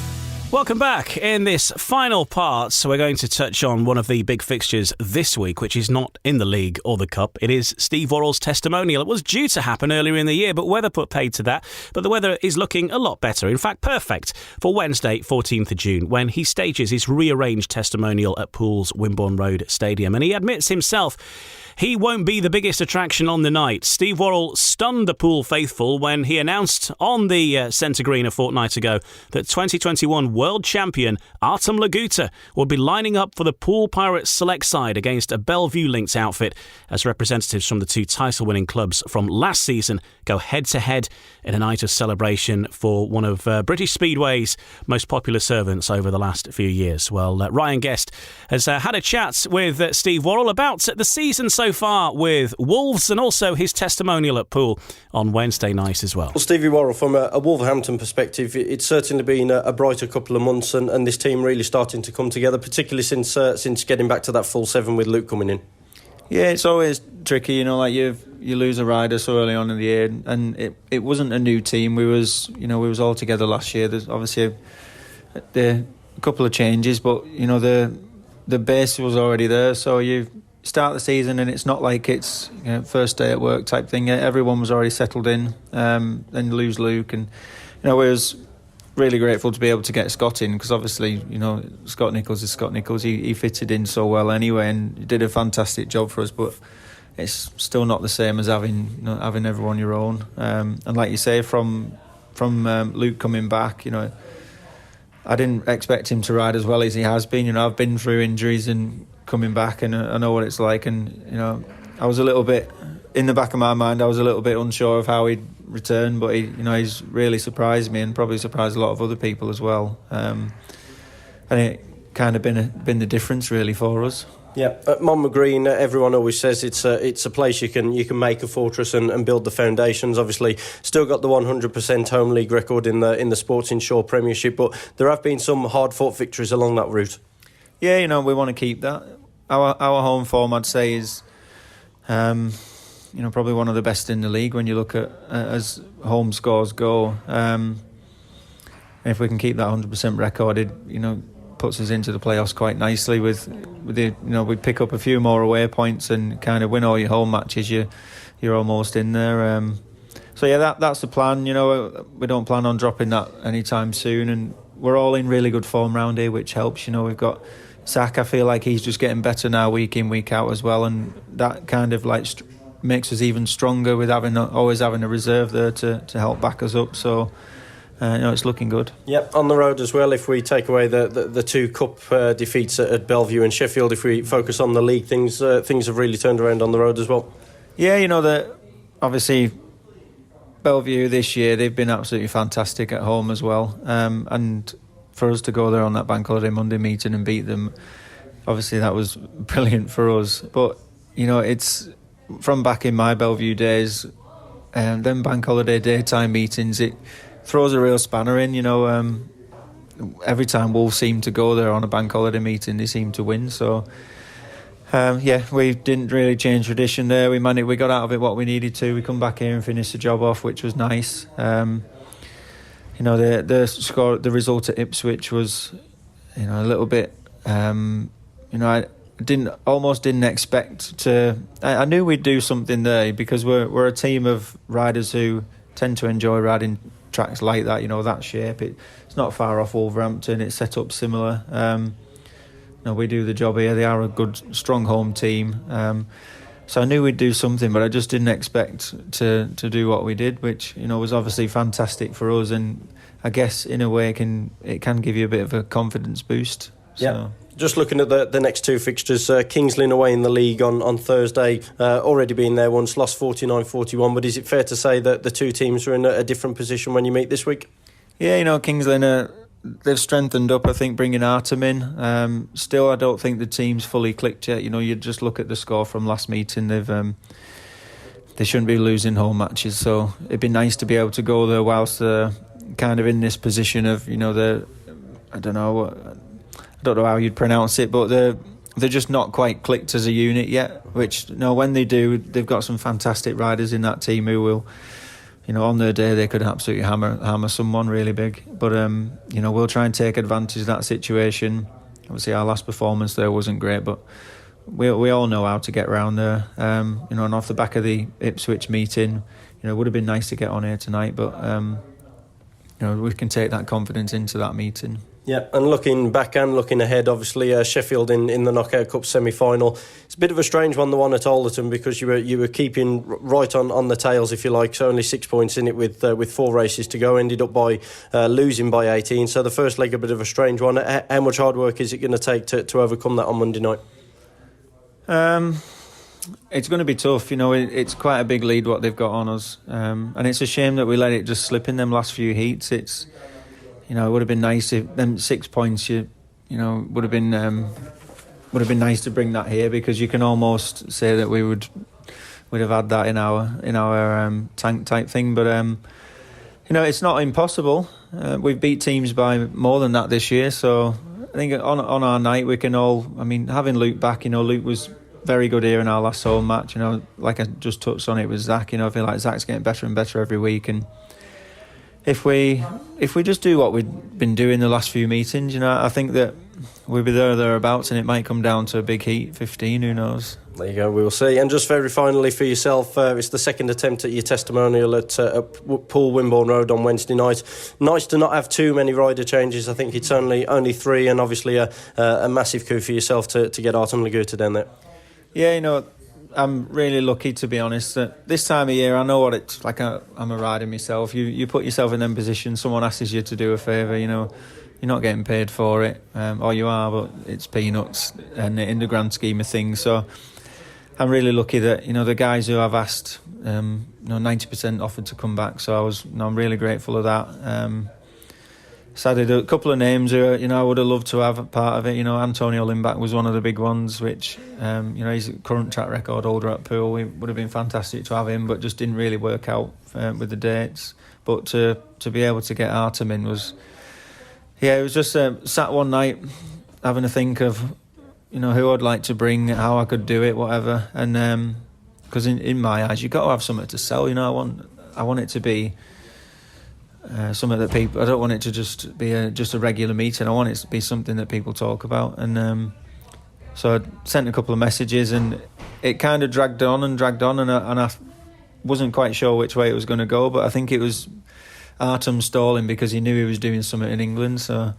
Welcome back. In this final part, so we're going to touch on one of the big fixtures this week, which is not in the league or the cup. It is Steve Worrall's testimonial. It was due to happen earlier in the year, but weather put paid to that. But the weather is looking a lot better. In fact, perfect for Wednesday, 14th of June, when he stages his rearranged testimonial at Poole's Wimborne Road Stadium. And he admits himself he won't be the biggest attraction on the night. Steve Worrall stunned the Poole faithful when he announced on the centre green a fortnight ago that 2021 world champion Artem Laguta would be lining up for the Poole Pirates select side against a Bellevue Lynx outfit as representatives from the 2 title-winning clubs from last season go head-to-head in a night of celebration for one of British Speedway's most popular servants over the last few years. Well, Ryan Guest has had a chat with Steve Worrall about the season so far with Wolves and also his testimonial at Poole on Wednesday night as well. Well, Stevie Worrall, from a Wolverhampton perspective, it's certainly been a brighter couple of months and this team really starting to come together, particularly since getting back to that full 7 with Luke coming in. Yeah, it's always tricky, you lose a rider so early on in the year, and it wasn't a new team. We was all together last year. There's obviously a couple of changes, but the base was already there. So you start the season, and it's not like it's first day at work type thing. Everyone was already settled in. Then lose Luke, and we was really grateful to be able to get Scott in, because obviously Scott Nichols is Scott Nichols. He fitted in so well anyway, and he did a fantastic job for us. But it's still not the same as having everyone your own. And like you say, from Luke coming back, I didn't expect him to ride as well as he has been. I've been through injuries and coming back, and I know what it's like. And I was a little bit in the back of my mind. I was a little bit unsure of how he'd return, but he's really surprised me and probably surprised a lot of other people as well. And it kind of been the difference really for us. Yeah, at Monmouth Green, everyone always says it's a place you can make a fortress and build the foundations. Obviously, still got the 100% home league record in the Sports Insure Premiership, but there have been some hard-fought victories along that route. Yeah, we want to keep that. Our home form, I'd say, is probably one of the best in the league when you look at as home scores go. If we can keep that 100% record, it puts us into the playoffs quite nicely. With we pick up a few more away points and kind of win all your home matches, you're almost in there. So yeah, that's the plan. We don't plan on dropping that anytime soon, and we're all in really good form round here, which helps. We've got Zach. I feel like he's just getting better now, week in, week out as well, and that kind of makes us even stronger with always having a reserve there to help back us up. So. It's looking good. Yep, on the road as well. If we take away the two cup defeats at Bellevue and Sheffield, if we focus on the league, things have really turned around on the road as well. Yeah, that obviously Bellevue this year, they've been absolutely fantastic at home as well. And for us to go there on that Bank Holiday Monday meeting and beat them, obviously that was brilliant for us. But it's from back in my Bellevue days, them Bank Holiday daytime meetings, it throws a real spanner in. Every time Wolves seem to go there on a bank holiday meeting, they seem to win. So we didn't really change tradition there. We got out of it what we needed to. We come back here and finish the job off, which was nice. The score, the result at Ipswich was a little bit. I didn't expect to. I knew we'd do something there because we're a team of riders who tend to enjoy riding tracks like that, that shape. It's not far off Wolverhampton. It's set up similar. We do the job here. They are a good, strong home team. So I knew we'd do something, but I just didn't expect to do what we did, which was obviously fantastic for us, and I guess in a way it can give you a bit of a confidence boost. So. Yeah. Just looking at the next two fixtures, Kings Lynn away in the league on Thursday, already been there once, lost 49-41, but is it fair to say that the two teams are in a different position when you meet this week? Yeah, Kings Lynn, they've strengthened up, I think, bringing Artem in. Still, I don't think the team's fully clicked yet. You just look at the score from last meeting, they shouldn't be losing home matches, so it'd be nice to be able to go there whilst they're kind of in this position of, I don't know how you'd pronounce it, but they're just not quite clicked as a unit yet, which when they do, they've got some fantastic riders in that team who will, on their day they could absolutely hammer someone really big. But we'll try and take advantage of that situation. Obviously our last performance there wasn't great, but we all know how to get round there. And off the back of the Ipswich meeting, it would have been nice to get on here tonight, but we can take that confidence into that meeting. Yeah, and looking back and looking ahead, obviously Sheffield in the Knockout Cup semi-final. It's a bit of a strange one, the one at Alderton, because you were keeping right on the tails, if you like. So only 6 points in it with 4 races to go. Ended up by losing by 18. So the first leg a bit of a strange one. How much hard work is it going to take to overcome that on Monday night? It's going to be tough. It's quite a big lead what they've got on us, and it's a shame that we let it just slip in them last few heats. It would have been nice if them 6 points. Would have been nice to bring that here, because you can almost say that we'd have had that in our tank type thing. But it's not impossible. We've beat teams by more than that this year, so I think on our night we can all. I mean, having Luke back, Luke was very good here in our last home match. Like I just touched on it with Zach. I feel like Zach's getting better and better every week, and. If we just do what we've been doing the last few meetings, I think that we'll be thereabouts, and it might come down to a big heat, 15, who knows. There you go, we will see. And just very finally for yourself, it's the second attempt at your testimonial at Poole Wimborne Road on Wednesday night. Nice to not have too many rider changes. I think it's only 3, and obviously a massive coup for yourself to get Artem Laguta down there. Yeah, I'm really lucky, to be honest, that this time of year I know what it's like. I'm a rider myself. You put yourself in them positions, someone asks you to do a favour, you're not getting paid for it, or you are, but it's peanuts and in the grand scheme of things. So I'm really lucky that the guys who I've asked, 90% offered to come back. So I'm really grateful of that. Sadly, a couple of names who I would have loved to have a part of it. Antonio Limbach was one of the big ones, which he's a current track record holder at Poole. It would have been fantastic to have him, but just didn't really work out with the dates. But to be able to get Artem in was, it was just sat one night having to think of who I'd like to bring, how I could do it, whatever. And because in my eyes, you've got to have something to sell. I want it to be something that people. I don't want it to just be just a regular meeting. I want it to be something that people talk about. And so I sent a couple of messages, and it kind of dragged on, and I wasn't quite sure which way it was going to go. But I think it was Artem stalling because he knew he was doing something in England. So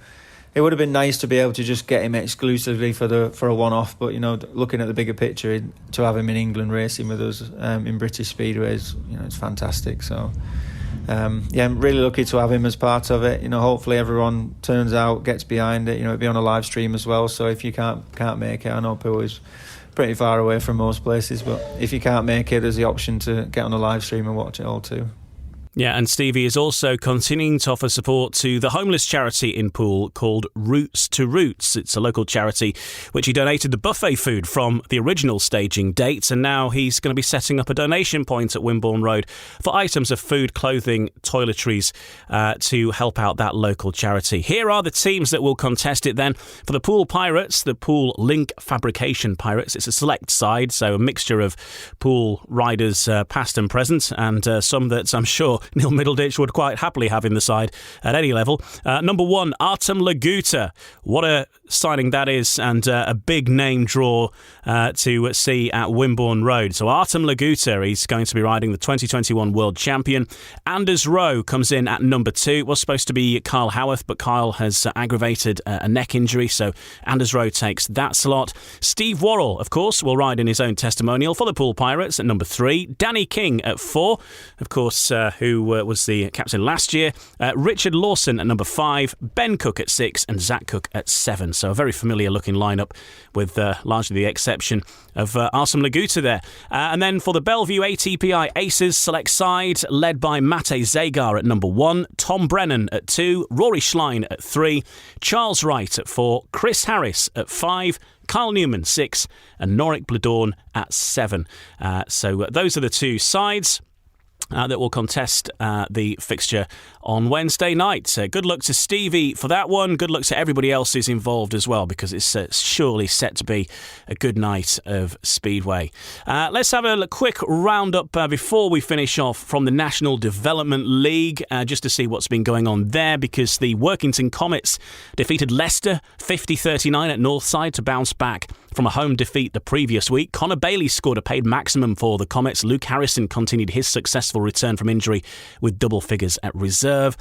it would have been nice to be able to just get him exclusively for a one-off. But looking at the bigger picture, to have him in England racing with us in British Speedways, it's fantastic. So. I'm really lucky to have him as part of it. Hopefully everyone turns out, gets behind it. It'll be on a live stream as well. So if you can't make it, I know Poole is pretty far away from most places, but if you can't make it, there's the option to get on a live stream and watch it all too. Yeah, and Stevie is also continuing to offer support to the homeless charity in Poole called Roots to Roots. It's a local charity which he donated the buffet food from the original staging date, and now he's going to be setting up a donation point at Wimborne Road for items of food, clothing, toiletries to help out that local charity. Here are the teams that will contest it then. For the Poole Pirates, the Poole Link Fabrication Pirates. It's a select side, so a mixture of Poole riders past and present, and some that I'm sure Neil Middleditch would quite happily have in the side at any level. Number 1, Artem Laguta. What a signing that is, and a big name draw to see at Wimborne Road. So Artem Laguta, he's going to be riding the 2021 World Champion. Anders Rowe comes in at number 2. It was supposed to be Kyle Howarth, but Kyle has aggravated a neck injury, so Anders Rowe takes that slot. Steve Worrall, of course, will ride in his own testimonial for the Poole Pirates at number 3. Danny King at 4, of course, who was the captain last year. Richard Lawson at number 5, Ben Cook at 6, and Zach Cook at 7. So a very familiar looking lineup, with largely the exception of Artem Laguta there. And then for the Bellevue ATPI Aces select side, led by Mate Zagar at number 1, Tom Brennan at 2, Rory Schlein at 3, Charles Wright at 4, Chris Harris at 5, Kyle Newman 6, and Norik Bladorn at 7. So those are the two sides that will contest the fixture on Wednesday night. Good luck to Stevie for that one. Good luck to everybody else who's involved as well, because it's surely set to be a good night of Speedway. Let's have a quick roundup before we finish off from the National Development League, just to see what's been going on there, because the Workington Comets defeated Leicester 50-39 at Northside to bounce back from a home defeat the previous week. Connor Bailey scored a paid maximum for the Comets. Luke Harrison continued his successful return from injury with double figures at reserve.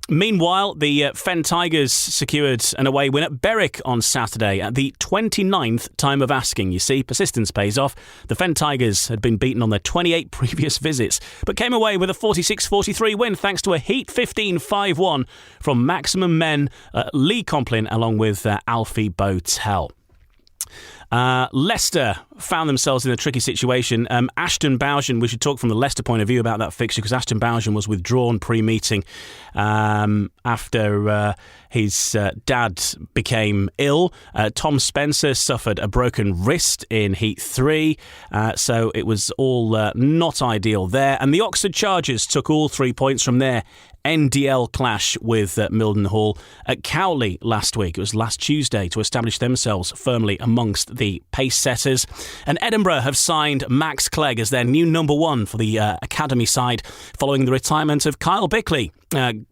Meanwhile, the Fen Tigers secured an away win at Berwick on Saturday at the 29th time of asking. You see, persistence pays off. The Fen Tigers had been beaten on their 28 previous visits, but came away with a 46-43 win thanks to a Heat 15-5-1 from Maximum Men, Lee Complin, along with Alfie Botel. Leicester found themselves in a tricky situation. Ashton Bowden, we should talk from the Leicester point of view about that fixture, because Ashton Bowden was withdrawn pre-meeting after his dad became ill. Tom Spencer suffered a broken wrist in Heat 3, so it was all not ideal there. And the Oxford Chargers took all 3 points from their NDL clash with Mildenhall at Cowley last week. It was last Tuesday, to establish themselves firmly amongst the pace setters. And Edinburgh have signed Max Clegg as their new number 1 for the academy side, following the retirement of Kyle Bickley.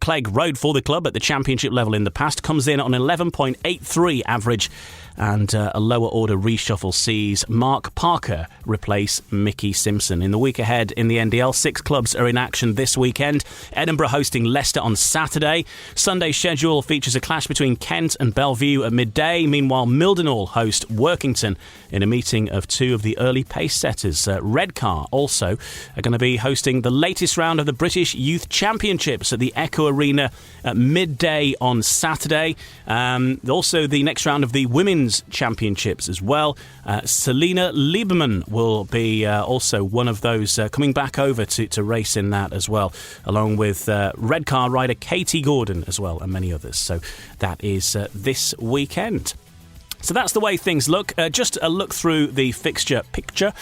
Clegg rode for the club at the championship level in the past, comes in on 11.83 average, and a lower order reshuffle sees Mark Parker replace Mickey Simpson. In the week ahead in the NDL, 6 clubs are in action this weekend. Edinburgh hosting Leicester on Saturday. Sunday's schedule features a clash between Kent and Bellevue at midday. Meanwhile, Mildenhall host Workington in a meeting of 2 of the early pace setters. Redcar also are going to be hosting the latest round of the British Youth Championships at the Echo Arena at midday on Saturday. Also, the next round of the Women's Championships as well. Selina Lieberman will be also one of those coming back over to race in that as well, along with red car rider Katie Gordon as well, and many others. So that is this weekend. So that's the way things look. Just a look through the fixture picture.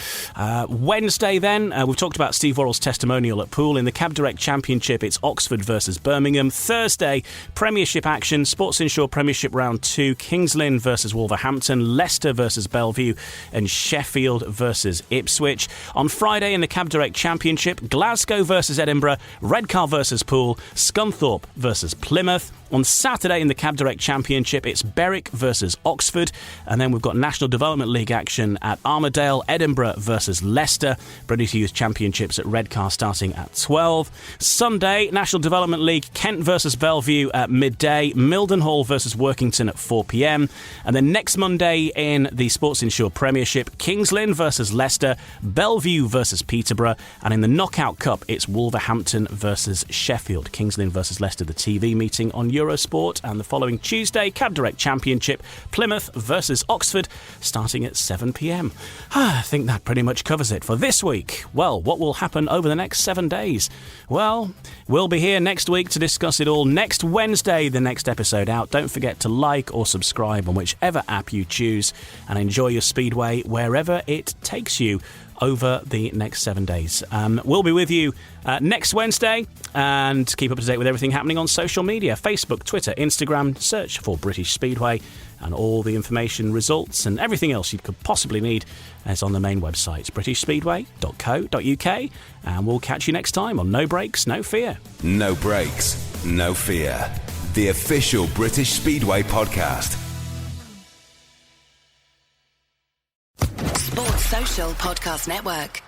Wednesday then, we've talked about Steve Worrall's testimonial at Poole. In the Cab Direct Championship, it's Oxford versus Birmingham. Thursday, Premiership action, Sports Insure Premiership Round 2, Kings Lynn versus Wolverhampton, Leicester versus Bellevue, and Sheffield versus Ipswich. On Friday in the Cab Direct Championship, Glasgow versus Edinburgh, Redcar versus Poole, Scunthorpe versus Plymouth. On Saturday in the Cab Direct Championship, it's Berwick versus Oxford. And then we've got National Development League action at Armadale, Edinburgh versus Leicester. British Youth Championships at Redcar starting at 12. Sunday, National Development League, Kent versus Bellevue at midday. Mildenhall versus Workington at 4 p.m. And then next Monday in the Sports Insure Premiership, Kings Lynn versus Leicester, Bellevue versus Peterborough. And in the Knockout Cup, it's Wolverhampton versus Sheffield. Kings Lynn versus Leicester, the TV meeting on Eurosport. And the following Tuesday, Cab Direct Championship, Plymouth versus Oxford, starting at 7 p.m. I think that pretty much covers it for this week. Well, what will happen over the next 7 days? Well, we'll be here next week to discuss it all. Next Wednesday, the next episode out. Don't forget to like or subscribe on whichever app you choose, and enjoy your Speedway wherever it takes you over the next 7 days. We'll be with you next Wednesday, and keep up to date with everything happening on social media: Facebook, Twitter, Instagram. Search for British Speedway, and all the information, results and everything else you could possibly need is on the main website, britishspeedway.co.uk, and we'll catch you next time on No Brakes, No Fear. No Brakes, No Fear, the official British Speedway podcast. Sports Social Podcast Network.